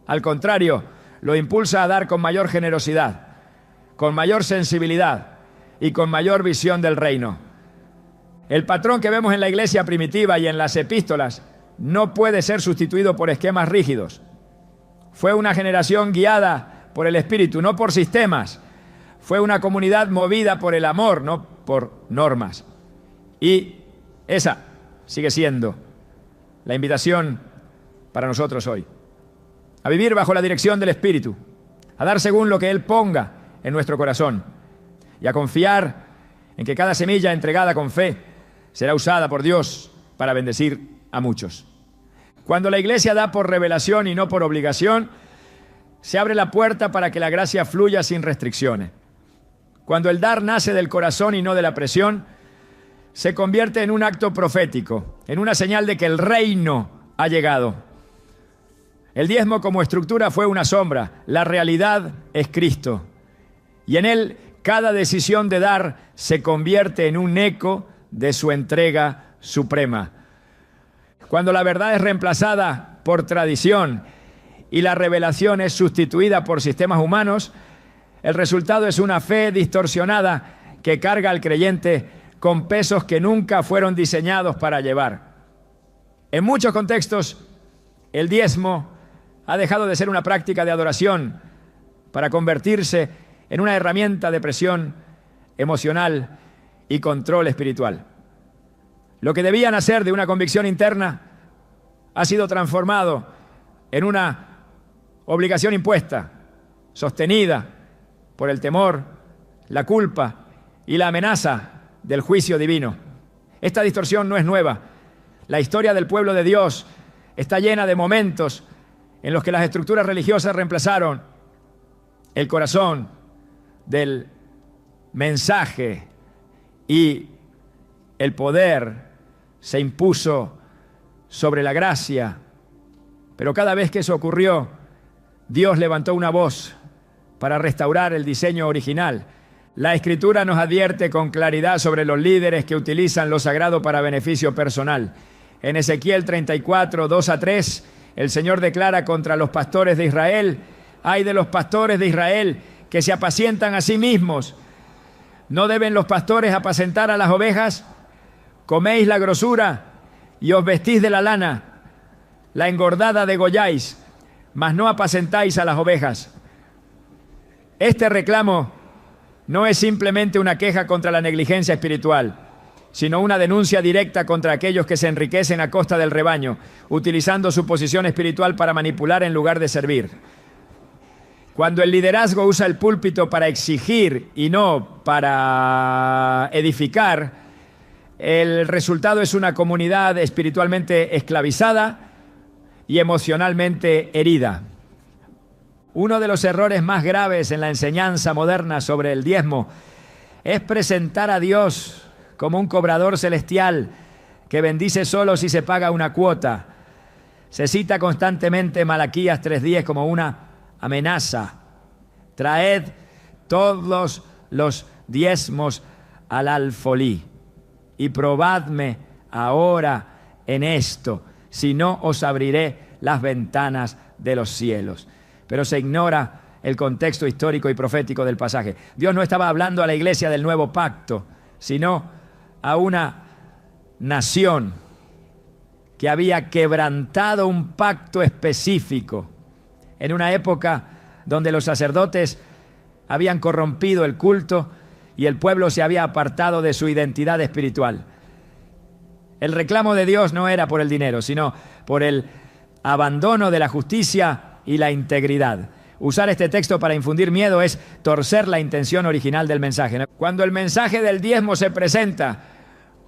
Al contrario, lo impulsa a dar con mayor generosidad, con mayor sensibilidad y con mayor visión del reino. El patrón que vemos en la iglesia primitiva y en las epístolas no puede ser sustituido por esquemas rígidos. Fue una generación guiada por el Espíritu, no por sistemas. Fue una comunidad movida por el amor, no por normas. Y esa sigue siendo la invitación para nosotros hoy. A vivir bajo la dirección del Espíritu, a dar según lo que Él ponga en nuestro corazón y a confiar en que cada semilla entregada con fe será usada por Dios para bendecir a muchos. Cuando la iglesia da por revelación y no por obligación, se abre la puerta para que la gracia fluya sin restricciones. Cuando el dar nace del corazón y no de la presión, se convierte en un acto profético, en una señal de que el reino ha llegado. El diezmo como estructura fue una sombra, la realidad es Cristo. Y en él cada decisión de dar se convierte en un eco de su entrega suprema. Cuando la verdad es reemplazada por tradición y la revelación es sustituida por sistemas humanos, el resultado es una fe distorsionada que carga al creyente con pesos que nunca fueron diseñados para llevar. En muchos contextos, el diezmo ha dejado de ser una práctica de adoración para convertirse en una herramienta de presión emocional y control espiritual. Lo que debía nacer de una convicción interna ha sido transformado en una obligación impuesta, sostenida por el temor, la culpa y la amenaza del juicio divino. Esta distorsión no es nueva. La historia del pueblo de Dios está llena de momentos en los que las estructuras religiosas reemplazaron el corazón del mensaje y el poder se impuso sobre la gracia. Pero cada vez que eso ocurrió, Dios levantó una voz para restaurar el diseño original. La Escritura nos advierte con claridad sobre los líderes que utilizan lo sagrado para beneficio personal. En Ezequiel 34, 2-3, el Señor declara contra los pastores de Israel: ay de los pastores de Israel que se apacientan a sí mismos. ¿No deben los pastores apacentar a las ovejas? Coméis la grosura y os vestís de la lana, la engordada degolláis, mas no apacentáis a las ovejas. Este reclamo no es simplemente una queja contra la negligencia espiritual, sino una denuncia directa contra aquellos que se enriquecen a costa del rebaño, utilizando su posición espiritual para manipular en lugar de servir. Cuando el liderazgo usa el púlpito para exigir y no para edificar, el resultado es una comunidad espiritualmente esclavizada y emocionalmente herida. Uno de los errores más graves en la enseñanza moderna sobre el diezmo es presentar a Dios como un cobrador celestial que bendice solo si se paga una cuota. Se cita constantemente Malaquías 3:10 como una amenaza. Traed todos los diezmos al alfolí y probadme ahora en esto, si no os abriré las ventanas de los cielos. Pero se ignora el contexto histórico y profético del pasaje. Dios no estaba hablando a la iglesia del nuevo pacto, sino a una nación que había quebrantado un pacto específico en una época donde los sacerdotes habían corrompido el culto y el pueblo se había apartado de su identidad espiritual. El reclamo de Dios no era por el dinero, sino por el abandono de la justicia y la integridad. Usar este texto para infundir miedo es torcer la intención original del mensaje. Cuando el mensaje del diezmo se presenta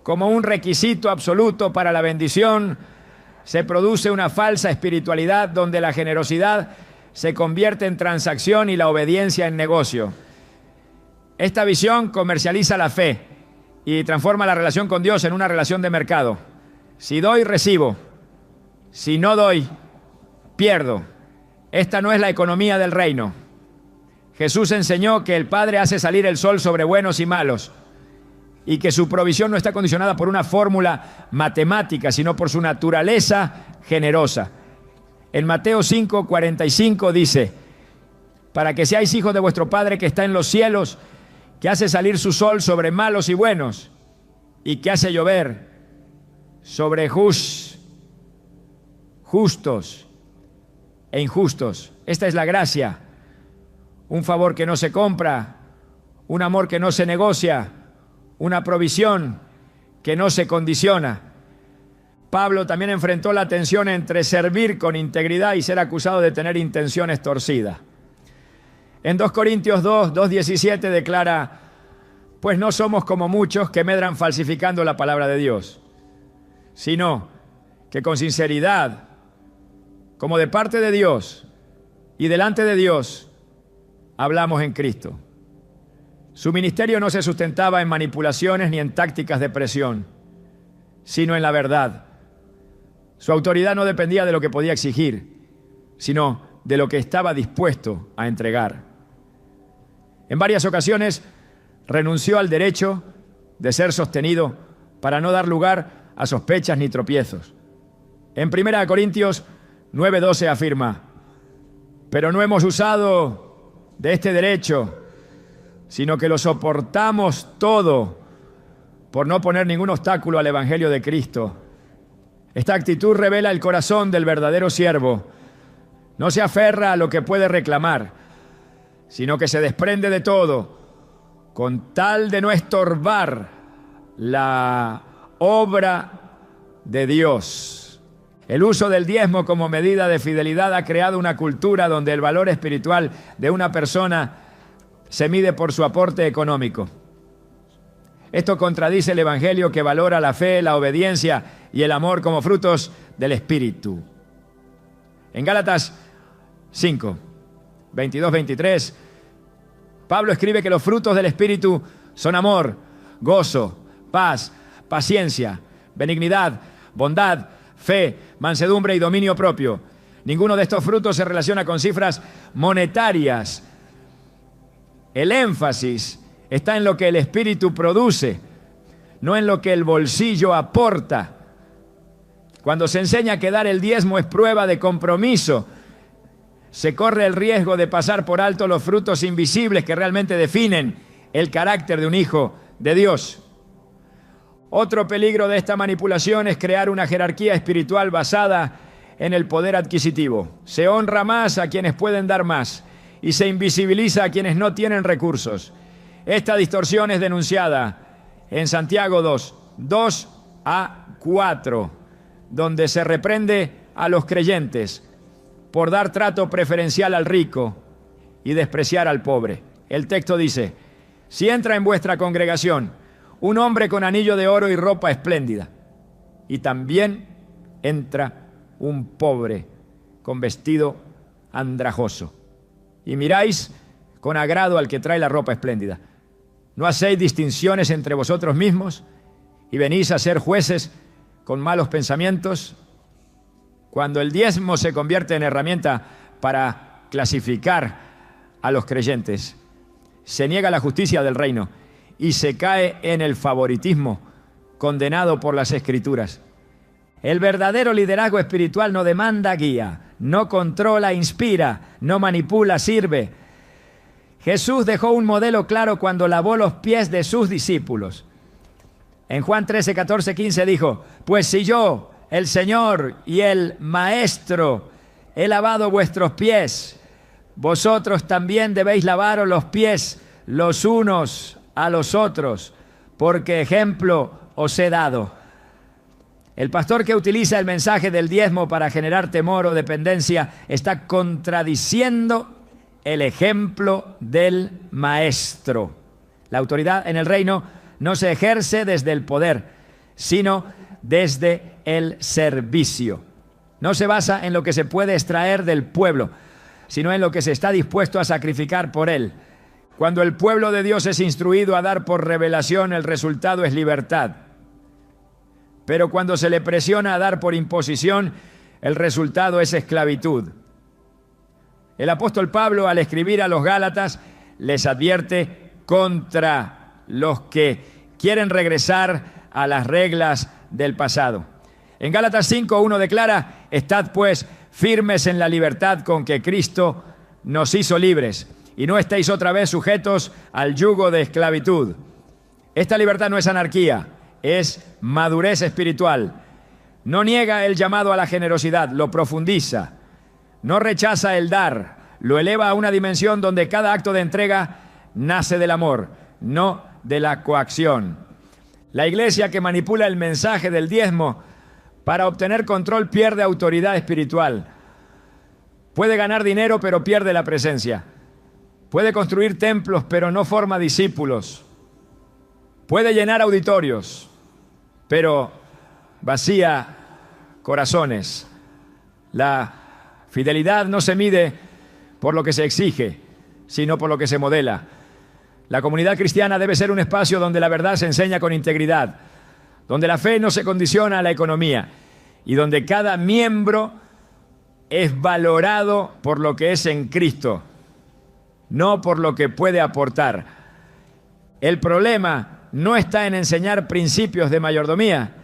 como un requisito absoluto para la bendición, se produce una falsa espiritualidad donde la generosidad se convierte en transacción y la obediencia en negocio. Esta visión comercializa la fe y transforma la relación con Dios en una relación de mercado. Si doy, recibo. Si no doy, pierdo. Esta no es la economía del reino. Jesús enseñó que el Padre hace salir el sol sobre buenos y malos y que su provisión no está condicionada por una fórmula matemática, sino por su naturaleza generosa. En Mateo 5:45 dice: para que seáis hijos de vuestro Padre que está en los cielos, que hace salir su sol sobre malos y buenos, y que hace llover sobre justos e injustos. Esta es la gracia, un favor que no se compra, un amor que no se negocia, una provisión que no se condiciona. Pablo también enfrentó la tensión entre servir con integridad y ser acusado de tener intenciones torcidas. En 2 Corintios 2:17 declara: pues no somos como muchos que medran falsificando la palabra de Dios, sino que con sinceridad, como de parte de Dios y delante de Dios, hablamos en Cristo. Su ministerio no se sustentaba en manipulaciones ni en tácticas de presión, sino en la verdad. Su autoridad no dependía de lo que podía exigir, sino de lo que estaba dispuesto a entregar. En varias ocasiones renunció al derecho de ser sostenido para no dar lugar a sospechas ni tropiezos. En 1 Corintios 9:12 afirma: pero no hemos usado de este derecho, sino que lo soportamos todo por no poner ningún obstáculo al Evangelio de Cristo. Esta actitud revela el corazón del verdadero siervo. No se aferra a lo que puede reclamar, sino que se desprende de todo con tal de no estorbar la obra de Dios. El uso del diezmo como medida de fidelidad ha creado una cultura donde el valor espiritual de una persona se mide por su aporte económico. Esto contradice el Evangelio, que valora la fe, la obediencia y el amor como frutos del Espíritu. En Gálatas 5, 22-23, Pablo escribe que los frutos del Espíritu son amor, gozo, paz, paciencia, benignidad, bondad, fe, mansedumbre y dominio propio. Ninguno de estos frutos se relaciona con cifras monetarias. El énfasis está en lo que el Espíritu produce, no en lo que el bolsillo aporta. Cuando se enseña que dar el diezmo es prueba de compromiso, se corre el riesgo de pasar por alto los frutos invisibles que realmente definen el carácter de un hijo de Dios. Otro peligro de esta manipulación es crear una jerarquía espiritual basada en el poder adquisitivo. Se honra más a quienes pueden dar más y se invisibiliza a quienes no tienen recursos. Esta distorsión es denunciada en Santiago 2:2-4, donde se reprende a los creyentes por dar trato preferencial al rico y despreciar al pobre. El texto dice: si entra en vuestra congregación un hombre con anillo de oro y ropa espléndida, y también entra un pobre con vestido andrajoso, y miráis con agrado al que trae la ropa espléndida, ¿no hacéis distinciones entre vosotros mismos y venís a ser jueces con malos pensamientos? Cuando el diezmo se convierte en herramienta para clasificar a los creyentes, se niega la justicia del reino y se cae en el favoritismo condenado por las Escrituras. El verdadero liderazgo espiritual no demanda guía, no controla, inspira, no manipula, sirve. Jesús dejó un modelo claro cuando lavó los pies de sus discípulos. En Juan 13, 14, 15 dijo: pues si yo, el Señor y el Maestro, he lavado vuestros pies, vosotros también debéis lavaros los pies los unos a los otros, porque ejemplo os he dado. El pastor que utiliza el mensaje del diezmo para generar temor o dependencia está contradiciendo el ejemplo del Maestro. La autoridad en el reino no se ejerce desde el poder, sino desde el servicio. No se basa en lo que se puede extraer del pueblo, sino en lo que se está dispuesto a sacrificar por él. Cuando el pueblo de Dios es instruido a dar por revelación, el resultado es libertad. Pero cuando se le presiona a dar por imposición, el resultado es esclavitud. El apóstol Pablo, al escribir a los Gálatas, les advierte contra los que quieren regresar a las reglas del pasado. En Gálatas 5:1 declara: estad pues firmes en la libertad con que Cristo nos hizo libres, y no estéis otra vez sujetos al yugo de esclavitud. Esta libertad no es anarquía, es madurez espiritual. No niega el llamado a la generosidad, lo profundiza. No rechaza el dar, lo eleva a una dimensión donde cada acto de entrega nace del amor, no de la coacción. La iglesia que manipula el mensaje del diezmo para obtener control pierde autoridad espiritual. Puede ganar dinero, pero pierde la presencia. Puede construir templos, pero no forma discípulos. Puede llenar auditorios, pero vacía corazones. La fidelidad no se mide por lo que se exige, sino por lo que se modela. La comunidad cristiana debe ser un espacio donde la verdad se enseña con integridad, donde la fe no se condiciona a la economía y donde cada miembro es valorado por lo que es en Cristo, no por lo que puede aportar. El problema no está en enseñar principios de mayordomía,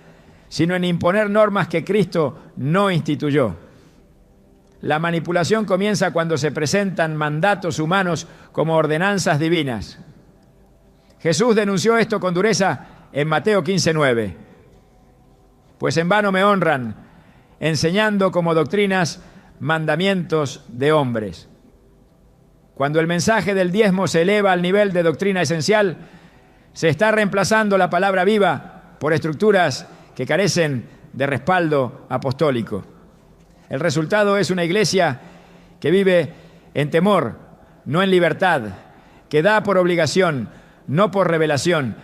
sino en imponer normas que Cristo no instituyó. La manipulación comienza cuando se presentan mandatos humanos como ordenanzas divinas. Jesús denunció esto con dureza en Mateo 15:9. Pues en vano me honran, enseñando como doctrinas mandamientos de hombres. Cuando el mensaje del diezmo se eleva al nivel de doctrina esencial, se está reemplazando la palabra viva por estructuras que carecen de respaldo apostólico. El resultado es una iglesia que vive en temor, no en libertad, que da por obligación, no por revelación,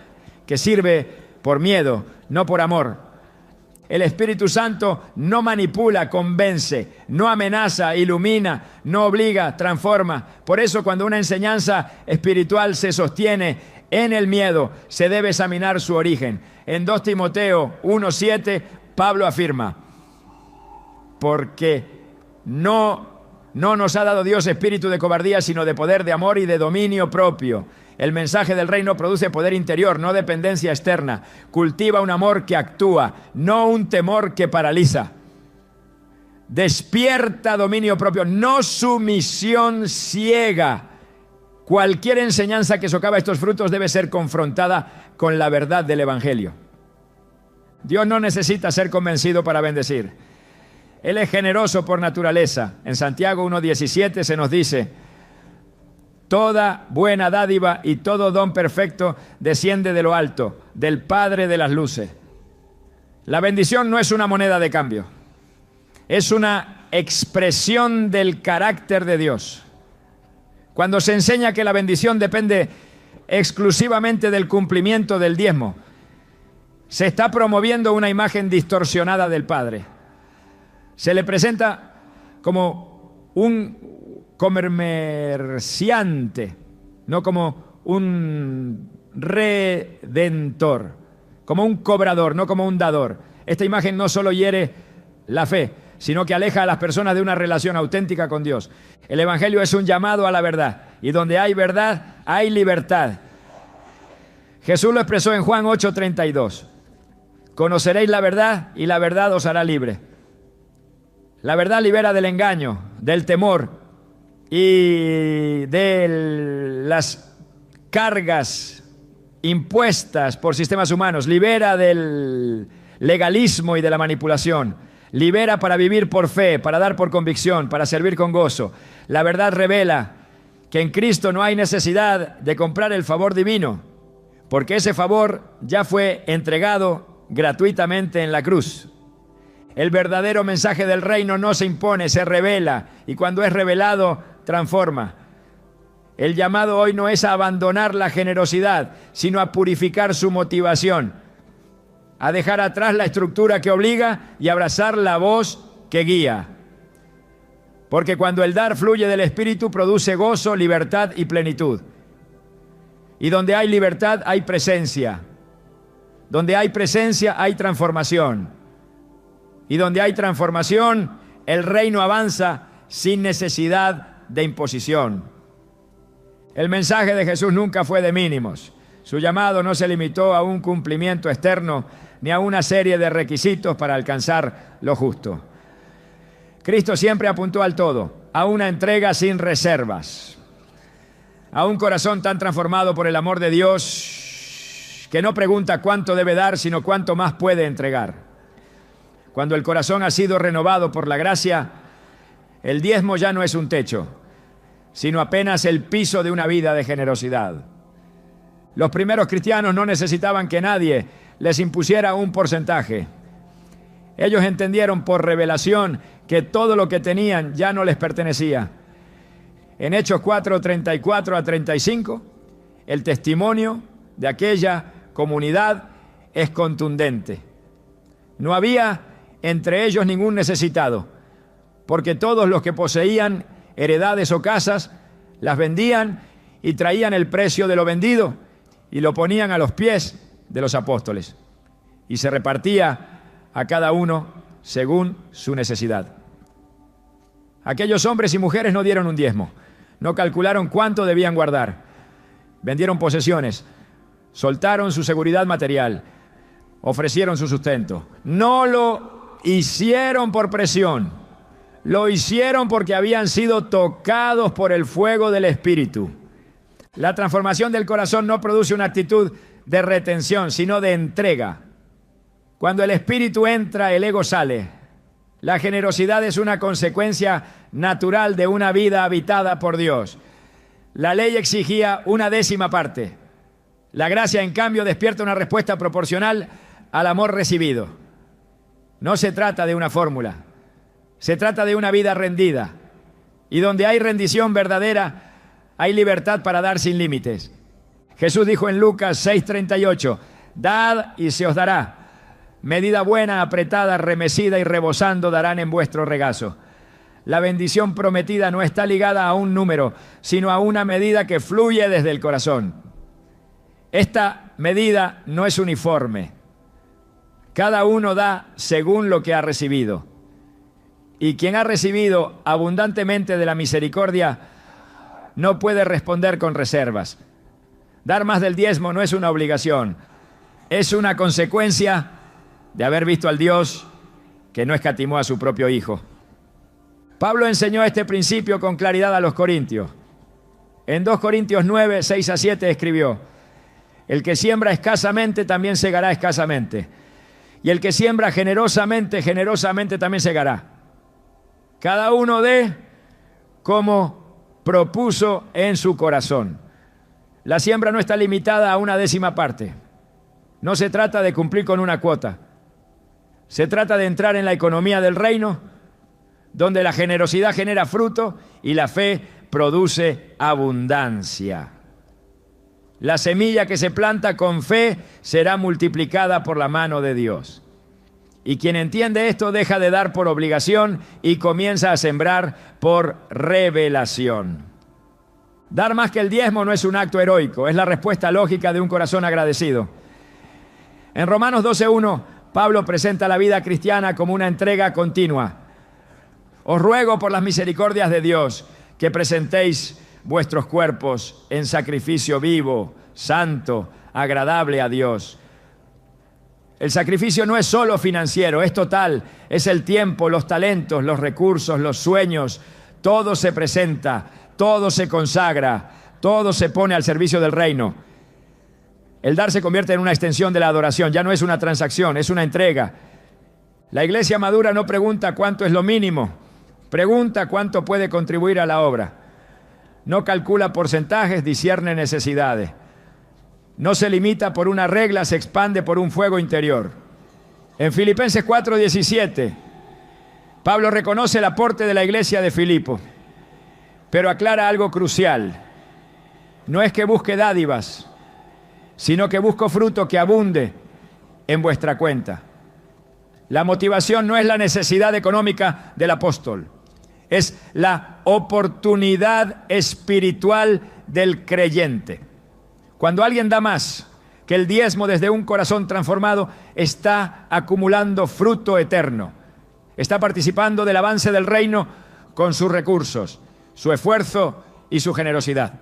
que sirve por miedo, no por amor. El Espíritu Santo no manipula, convence, no amenaza, ilumina, no obliga, transforma. Por eso, cuando una enseñanza espiritual se sostiene en el miedo, se debe examinar su origen. En 2 Timoteo 1:7, Pablo afirma: porque no nos ha dado Dios espíritu de cobardía, sino de poder, de amor y de dominio propio. El mensaje del reino produce poder interior, no dependencia externa. Cultiva un amor que actúa, no un temor que paraliza. Despierta dominio propio, no sumisión ciega. Cualquier enseñanza que socava estos frutos debe ser confrontada con la verdad del Evangelio. Dios no necesita ser convencido para bendecir. Él es generoso por naturaleza. En Santiago 1:17 se nos dice: toda buena dádiva y todo don perfecto desciende de lo alto, del Padre de las luces. La bendición no es una moneda de cambio, es una expresión del carácter de Dios. Cuando se enseña que la bendición depende exclusivamente del cumplimiento del diezmo, se está promoviendo una imagen distorsionada del Padre. Se le presenta como un comerciante, no como un redentor, como un cobrador, no como un dador. Esta imagen no solo hiere la fe, sino que aleja a las personas de una relación auténtica con Dios. El Evangelio es un llamado a la verdad, y donde hay verdad, hay libertad. Jesús lo expresó en Juan 8:32. Conoceréis la verdad y la verdad os hará libre. La verdad libera del engaño, del temor y de las cargas impuestas por sistemas humanos. Libera del legalismo y de la manipulación. Libera para vivir por fe, para dar por convicción, para servir con gozo. La verdad revela que en Cristo no hay necesidad de comprar el favor divino, porque ese favor ya fue entregado gratuitamente en la cruz. El verdadero mensaje del reino no se impone, se revela, y cuando es revelado, transforma. El llamado hoy no es a abandonar la generosidad, sino a purificar su motivación, a dejar atrás la estructura que obliga y abrazar la voz que guía. Porque cuando el dar fluye del Espíritu, produce gozo, libertad y plenitud. Y donde hay libertad, hay presencia. Donde hay presencia, hay transformación. Y donde hay transformación, el reino avanza sin necesidad de imposición. El mensaje de Jesús nunca fue de mínimos. Su llamado no se limitó a un cumplimiento externo ni a una serie de requisitos para alcanzar lo justo. Cristo siempre apuntó al todo, a una entrega sin reservas, a un corazón tan transformado por el amor de Dios que no pregunta cuánto debe dar, sino cuánto más puede entregar. Cuando el corazón ha sido renovado por la gracia, el diezmo ya no es un techo, sino apenas el piso de una vida de generosidad. Los primeros cristianos no necesitaban que nadie les impusiera un porcentaje. Ellos entendieron por revelación que todo lo que tenían ya no les pertenecía. En Hechos 4:34 a 35, el testimonio de aquella comunidad es contundente. No había entre ellos ningún necesitado, porque todos los que poseían heredades o casas las vendían y traían el precio de lo vendido y lo ponían a los pies de los apóstoles, y se repartía a cada uno según su necesidad. Aquellos hombres y mujeres no dieron un diezmo, no calcularon cuánto debían guardar, vendieron posesiones, soltaron su seguridad material, ofrecieron su sustento. No lo hicieron por presión, lo hicieron porque habían sido tocados por el fuego del Espíritu. La transformación del corazón no produce una actitud de retención, sino de entrega. Cuando el Espíritu entra, el ego sale. La generosidad es una consecuencia natural de una vida habitada por Dios. La ley exigía una décima parte. La gracia, en cambio, despierta una respuesta proporcional al amor recibido. No se trata de una fórmula, se trata de una vida rendida. Y donde hay rendición verdadera, hay libertad para dar sin límites. Jesús dijo en Lucas 6:38, dad y se os dará. Medida buena, apretada, remecida y rebosando darán en vuestro regazo. La bendición prometida no está ligada a un número, sino a una medida que fluye desde el corazón. Esta medida no es uniforme. Cada uno da según lo que ha recibido. Y quien ha recibido abundantemente de la misericordia no puede responder con reservas. Dar más del diezmo no es una obligación, es una consecuencia de haber visto al Dios que no escatimó a su propio Hijo. Pablo enseñó este principio con claridad a los corintios. En 2 Corintios 9, 6 a 7 escribió: el que siembra escasamente también segará escasamente, y el que siembra generosamente, generosamente también segará. Cada uno dé como propuso en su corazón. La siembra no está limitada a una décima parte. No se trata de cumplir con una cuota. Se trata de entrar en la economía del reino, donde la generosidad genera fruto y la fe produce abundancia. La semilla que se planta con fe será multiplicada por la mano de Dios. Y quien entiende esto deja de dar por obligación y comienza a sembrar por revelación. Dar más que el diezmo no es un acto heroico, es la respuesta lógica de un corazón agradecido. En Romanos 12:1, Pablo presenta la vida cristiana como una entrega continua. Os ruego por las misericordias de Dios que presentéis vuestros cuerpos en sacrificio vivo, santo, agradable a Dios. El sacrificio no es solo financiero, es total, es el tiempo, los talentos, los recursos, los sueños, todo se presenta, todo se consagra, todo se pone al servicio del reino. El dar se convierte en una extensión de la adoración, ya no es una transacción, es una entrega. La iglesia madura no pregunta cuánto es lo mínimo, pregunta cuánto puede contribuir a la obra. No calcula porcentajes, discierne necesidades. No se limita por una regla, se expande por un fuego interior. En Filipenses 4:17, Pablo reconoce el aporte de la iglesia de Filipo, pero aclara algo crucial. No es que busque dádivas, sino que busco fruto que abunde en vuestra cuenta. La motivación no es la necesidad económica del apóstol, es la oportunidad espiritual del creyente. Cuando alguien da más que el diezmo desde un corazón transformado, está acumulando fruto eterno. Está participando del avance del reino con sus recursos, su esfuerzo y su generosidad.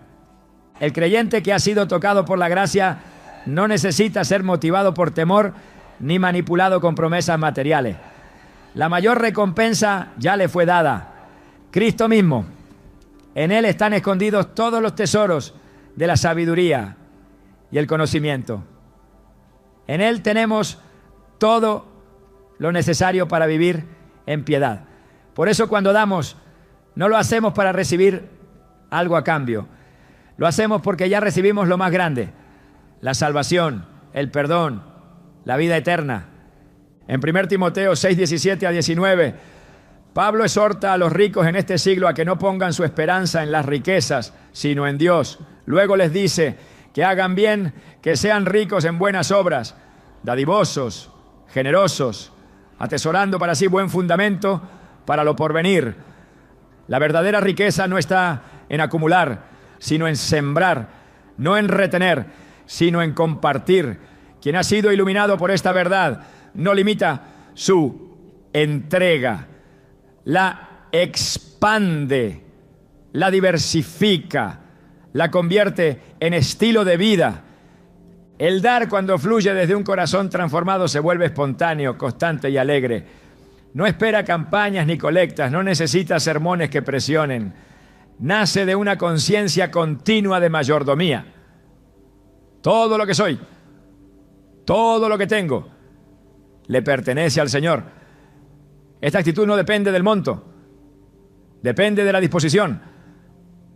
El creyente que ha sido tocado por la gracia no necesita ser motivado por temor ni manipulado con promesas materiales. La mayor recompensa ya le fue dada. Cristo mismo. En Él están escondidos todos los tesoros de la sabiduría y el conocimiento. En Él tenemos todo lo necesario para vivir en piedad. Por eso cuando damos, no lo hacemos para recibir algo a cambio. Lo hacemos porque ya recibimos lo más grande: la salvación, el perdón, la vida eterna. En 1 Timoteo 6:17-19, Pablo exhorta a los ricos en este siglo a que no pongan su esperanza en las riquezas, sino en Dios. Luego les dice que hagan bien, que sean ricos en buenas obras, dadivosos, generosos, atesorando para sí buen fundamento para lo porvenir. La verdadera riqueza no está en acumular, sino en sembrar, no en retener, sino en compartir. Quien ha sido iluminado por esta verdad no limita su entrega, la expande, la diversifica, la convierte en estilo de vida. El dar, cuando fluye desde un corazón transformado, se vuelve espontáneo, constante y alegre. No espera campañas ni colectas, no necesita sermones que presionen. Nace de una conciencia continua de mayordomía. Todo lo que soy, todo lo que tengo, le pertenece al Señor. Esta actitud no depende del monto, depende de la disposición.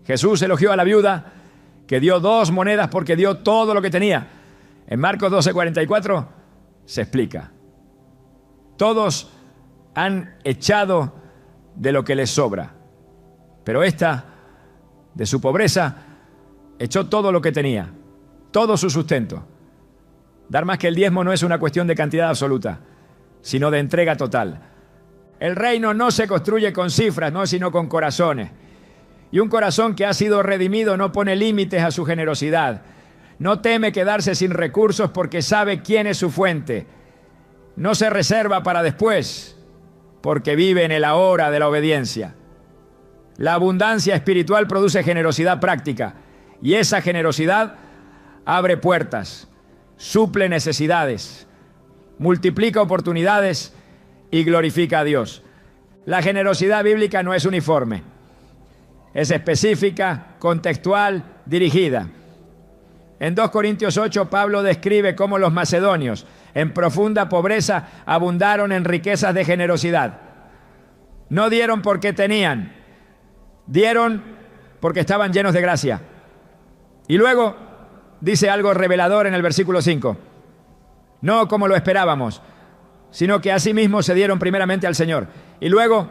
Jesús elogió a la viuda que dio 2 monedas porque dio todo lo que tenía. En Marcos 12:44 se explica. Todos han echado de lo que les sobra, pero esta, de su pobreza, echó todo lo que tenía, todo su sustento. Dar más que el diezmo no es una cuestión de cantidad absoluta, sino de entrega total. El reino no se construye con cifras, no, sino con corazones. Y un corazón que ha sido redimido no pone límites a su generosidad. No teme quedarse sin recursos porque sabe quién es su fuente. No se reserva para después, porque vive en el ahora de la obediencia. La abundancia espiritual produce generosidad práctica, y esa generosidad abre puertas, suple necesidades, multiplica oportunidades y glorifica a Dios. La generosidad bíblica no es uniforme, es específica, contextual, dirigida. En 2 Corintios 8, Pablo describe cómo los macedonios, en profunda pobreza, abundaron en riquezas de generosidad. No dieron porque tenían, dieron porque estaban llenos de gracia. Y luego dice algo revelador en el versículo 5. No como lo esperábamos, sino que asimismo se dieron primeramente al Señor y luego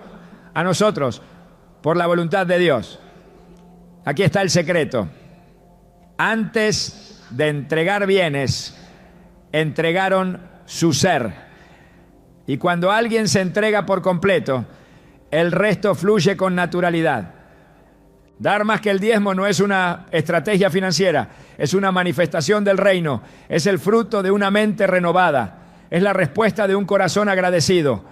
a nosotros por la voluntad de Dios. Aquí está el secreto. Antes de entregar bienes, entregaron su ser. Y cuando alguien se entrega por completo, el resto fluye con naturalidad. Dar más que el diezmo no es una estrategia financiera, es una manifestación del reino, es el fruto de una mente renovada, es la respuesta de un corazón agradecido,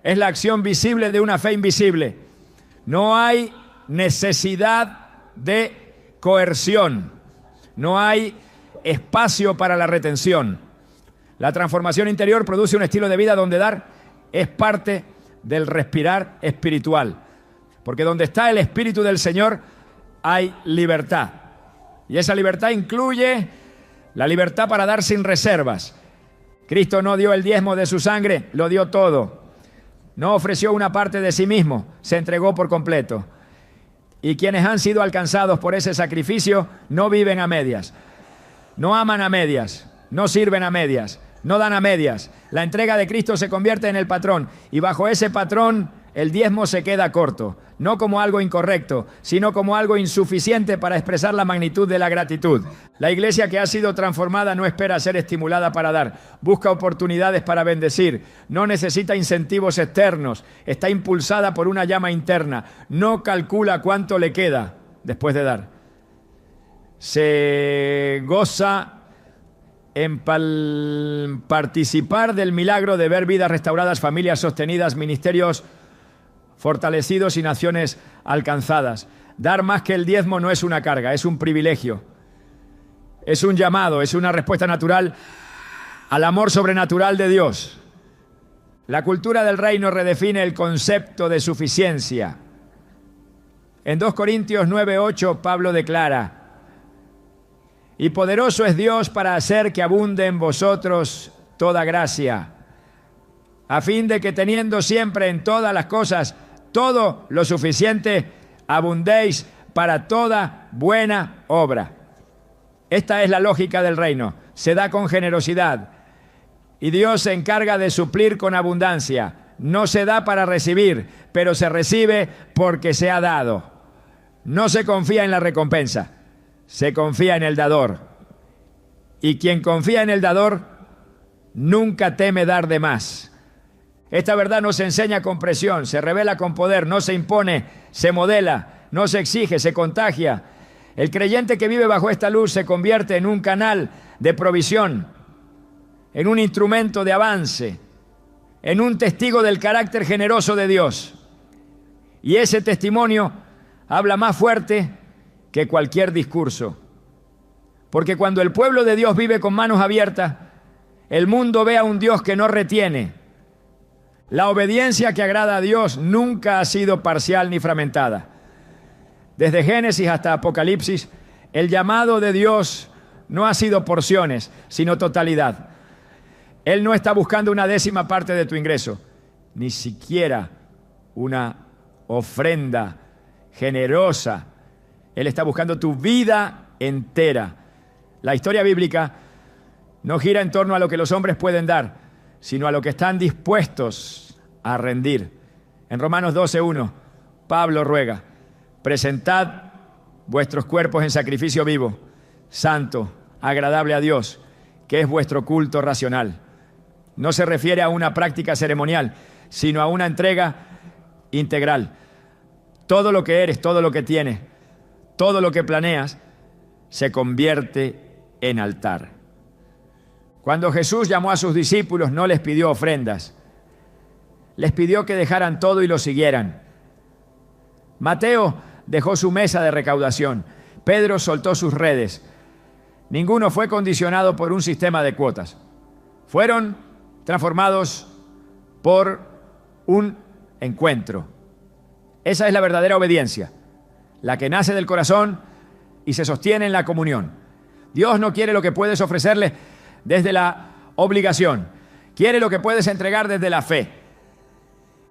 es la acción visible de una fe invisible. No hay necesidad de coerción, no hay espacio para la retención. La transformación interior produce un estilo de vida donde dar es parte del respirar espiritual. Porque donde está el Espíritu del Señor hay libertad. Y esa libertad incluye la libertad para dar sin reservas. Cristo no dio el diezmo de su sangre, lo dio todo. No ofreció una parte de sí mismo, se entregó por completo. Y quienes han sido alcanzados por ese sacrificio no viven a medias, no aman a medias, no sirven a medias, no dan a medias. La entrega de Cristo se convierte en el patrón y bajo ese patrón el diezmo se queda corto, no como algo incorrecto, sino como algo insuficiente para expresar la magnitud de la gratitud. La iglesia que ha sido transformada no espera ser estimulada para dar, busca oportunidades para bendecir, no necesita incentivos externos, está impulsada por una llama interna, no calcula cuánto le queda después de dar. Se goza en participar del milagro de ver vidas restauradas, familias sostenidas, ministerios fortalecidos y naciones alcanzadas. Dar más que el diezmo no es una carga, es un privilegio. Es un llamado, es una respuesta natural al amor sobrenatural de Dios. La cultura del reino redefine el concepto de suficiencia. En 2 Corintios 9:8 Pablo declara: y poderoso es Dios para hacer que abunde en vosotros toda gracia, a fin de que teniendo siempre en todas las cosas todo lo suficiente, abundéis para toda buena obra. Esta es la lógica del reino. Se da con generosidad y Dios se encarga de suplir con abundancia. No se da para recibir, pero se recibe porque se ha dado. No se confía en la recompensa, se confía en el dador. Y quien confía en el dador nunca teme dar de más. Esta verdad no se enseña con presión, se revela con poder, no se impone, se modela, no se exige, se contagia. El creyente que vive bajo esta luz se convierte en un canal de provisión, en un instrumento de avance, en un testigo del carácter generoso de Dios. Y ese testimonio habla más fuerte que cualquier discurso. Porque cuando el pueblo de Dios vive con manos abiertas, el mundo ve a un Dios que no retiene. La obediencia que agrada a Dios nunca ha sido parcial ni fragmentada. Desde Génesis hasta Apocalipsis, el llamado de Dios no ha sido porciones, sino totalidad. Él no está buscando una décima parte de tu ingreso, ni siquiera una ofrenda generosa. Él está buscando tu vida entera. La historia bíblica no gira en torno a lo que los hombres pueden dar, sino a lo que están dispuestos a rendir. En Romanos 12:1, Pablo ruega: presentad vuestros cuerpos en sacrificio vivo, santo, agradable a Dios, que es vuestro culto racional. No se refiere a una práctica ceremonial, sino a una entrega integral. Todo lo que eres, todo lo que tienes, todo lo que planeas, se convierte en altar. Cuando Jesús llamó a sus discípulos, no les pidió ofrendas. Les pidió que dejaran todo y lo siguieran. Mateo dejó su mesa de recaudación. Pedro soltó sus redes. Ninguno fue condicionado por un sistema de cuotas. Fueron transformados por un encuentro. Esa es la verdadera obediencia, la que nace del corazón y se sostiene en la comunión. Dios no quiere lo que puedes ofrecerle desde la obligación, quiere lo que puedes entregar desde la fe.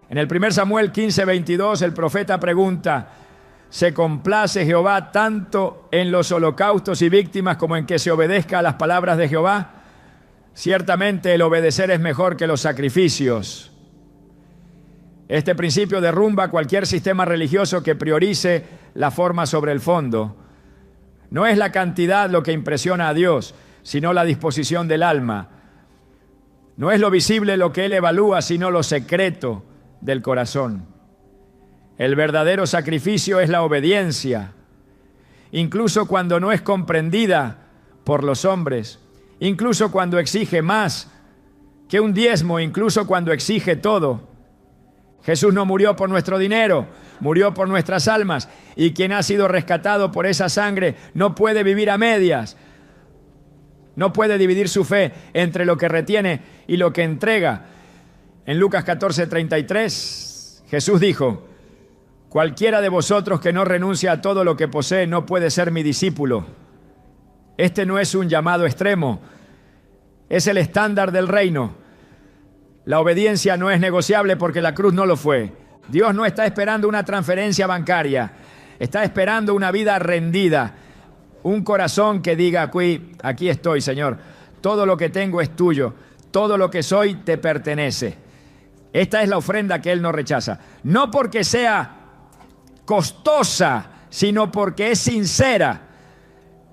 En el 1 Samuel 15:22 el profeta pregunta: ¿se complace Jehová tanto en los holocaustos y víctimas como en que se obedezca a las palabras de Jehová? Ciertamente el obedecer es mejor que los sacrificios, Este principio derrumba cualquier sistema religioso que priorice la forma sobre el fondo. No es la cantidad lo que impresiona a Dios, sino la disposición del alma. No es lo visible lo que Él evalúa, sino lo secreto del corazón. El verdadero sacrificio es la obediencia, incluso cuando no es comprendida por los hombres, incluso cuando exige más que un diezmo, incluso cuando exige todo. Jesús no murió por nuestro dinero, murió por nuestras almas, y quien ha sido rescatado por esa sangre no puede vivir a medias, no puede dividir su fe entre lo que retiene y lo que entrega. En Lucas 14:33, Jesús dijo: cualquiera de vosotros que no renuncia a todo lo que posee no puede ser mi discípulo. Este no es un llamado extremo, es el estándar del reino. La obediencia no es negociable porque la cruz no lo fue. Dios no está esperando una transferencia bancaria, está esperando una vida rendida, un corazón que diga: aquí estoy, Señor, todo lo que tengo es tuyo, todo lo que soy te pertenece. Esta es la ofrenda que Él no rechaza, no porque sea costosa, sino porque es sincera,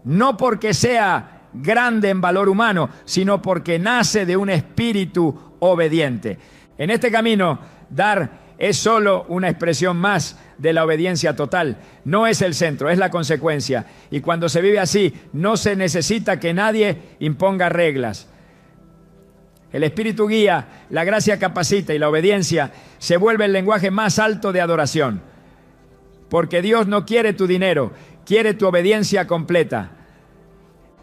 no porque sea grande en valor humano, sino porque nace de un espíritu obediente. En este camino, dar es solo una expresión más de la obediencia total. No es el centro, es la consecuencia. Y cuando se vive así, no se necesita que nadie imponga reglas. El Espíritu guía, la gracia capacita y la obediencia se vuelve el lenguaje más alto de adoración. Porque Dios no quiere tu dinero, quiere tu obediencia completa.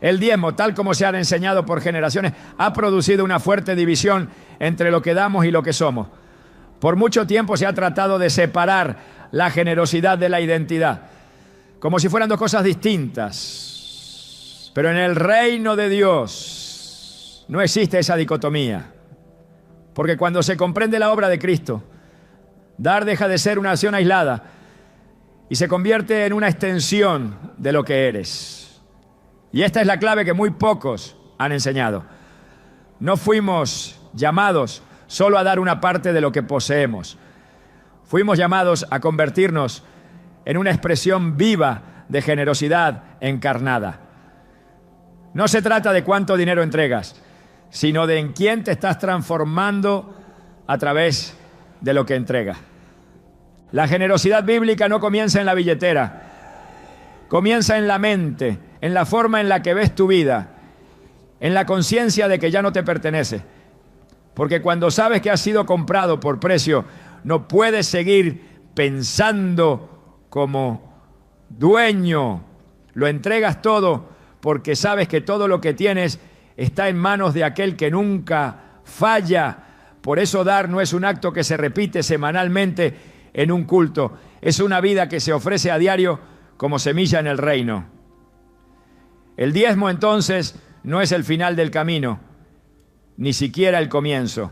El diezmo, tal como se ha enseñado por generaciones, ha producido una fuerte división entre lo que damos y lo que somos. Por mucho tiempo se ha tratado de separar la generosidad de la identidad, como si fueran dos cosas distintas. Pero en el reino de Dios no existe esa dicotomía, porque cuando se comprende la obra de Cristo, dar deja de ser una acción aislada y se convierte en una extensión de lo que eres. Y esta es la clave que muy pocos han enseñado. No fuimos llamados solo a dar una parte de lo que poseemos. Fuimos llamados a convertirnos en una expresión viva de generosidad encarnada. No se trata de cuánto dinero entregas, sino de en quién te estás transformando a través de lo que entregas. La generosidad bíblica no comienza en la billetera, comienza en la mente, en la forma en la que ves tu vida, en la conciencia de que ya no te pertenece. Porque cuando sabes que has sido comprado por precio, no puedes seguir pensando como dueño. Lo entregas todo porque sabes que todo lo que tienes está en manos de aquel que nunca falla. Por eso dar no es un acto que se repite semanalmente en un culto. Es una vida que se ofrece a diario como semilla en el reino. El diezmo, entonces, no es el final del camino, ni siquiera el comienzo.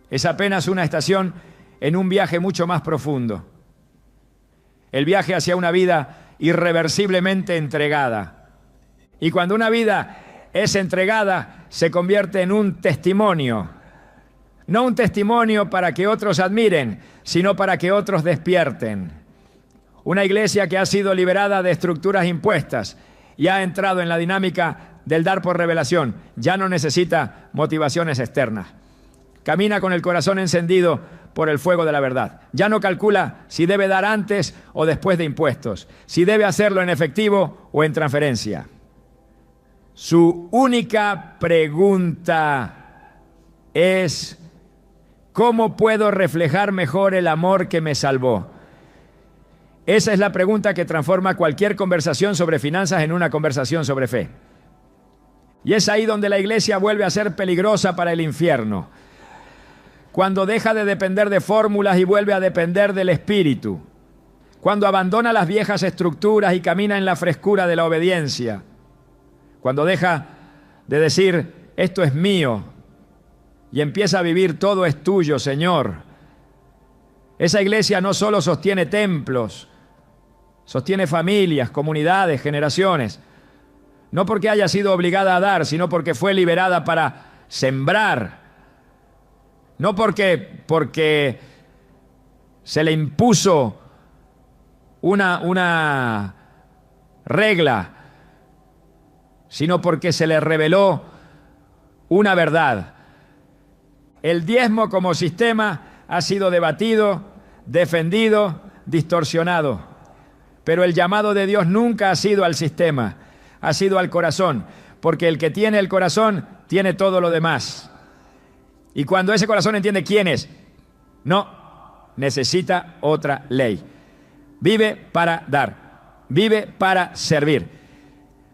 Es apenas una estación en un viaje mucho más profundo. El viaje hacia una vida irreversiblemente entregada. Y cuando una vida es entregada, se convierte en un testimonio. No un testimonio para que otros admiren, sino para que otros despierten. Una iglesia que ha sido liberada de estructuras impuestas y ha entrado en la dinámica del dar por revelación, ya no necesita motivaciones externas. Camina con el corazón encendido por el fuego de la verdad. Ya no calcula si debe dar antes o después de impuestos, si debe hacerlo en efectivo o en transferencia. Su única pregunta es: ¿cómo puedo reflejar mejor el amor que me salvó? Esa es la pregunta que transforma cualquier conversación sobre finanzas en una conversación sobre fe. Y es ahí donde la iglesia vuelve a ser peligrosa para el infierno. Cuando deja de depender de fórmulas y vuelve a depender del Espíritu. Cuando abandona las viejas estructuras y camina en la frescura de la obediencia. Cuando deja de decir: esto es mío, y empieza a vivir: todo es tuyo, Señor. Esa iglesia no solo sostiene templos, sostiene familias, comunidades, generaciones. No porque haya sido obligada a dar, sino porque fue liberada para sembrar. No porque se le impuso una regla, sino porque se le reveló una verdad. El diezmo como sistema ha sido debatido, defendido, distorsionado, pero el llamado de Dios nunca ha sido al sistema, ha sido al corazón, porque el que tiene el corazón tiene todo lo demás. Y cuando ese corazón entiende quién es, no necesita otra ley. Vive para dar, vive para servir,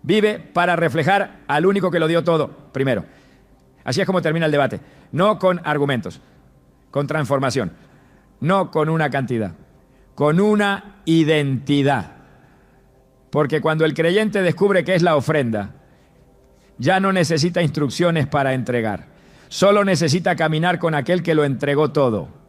vive para reflejar al único que lo dio todo primero. Así es como termina el debate, no con argumentos, con transformación, no con una cantidad, con una identidad. Porque cuando el creyente descubre qué es la ofrenda, ya no necesita instrucciones para entregar, solo necesita caminar con aquel que lo entregó todo.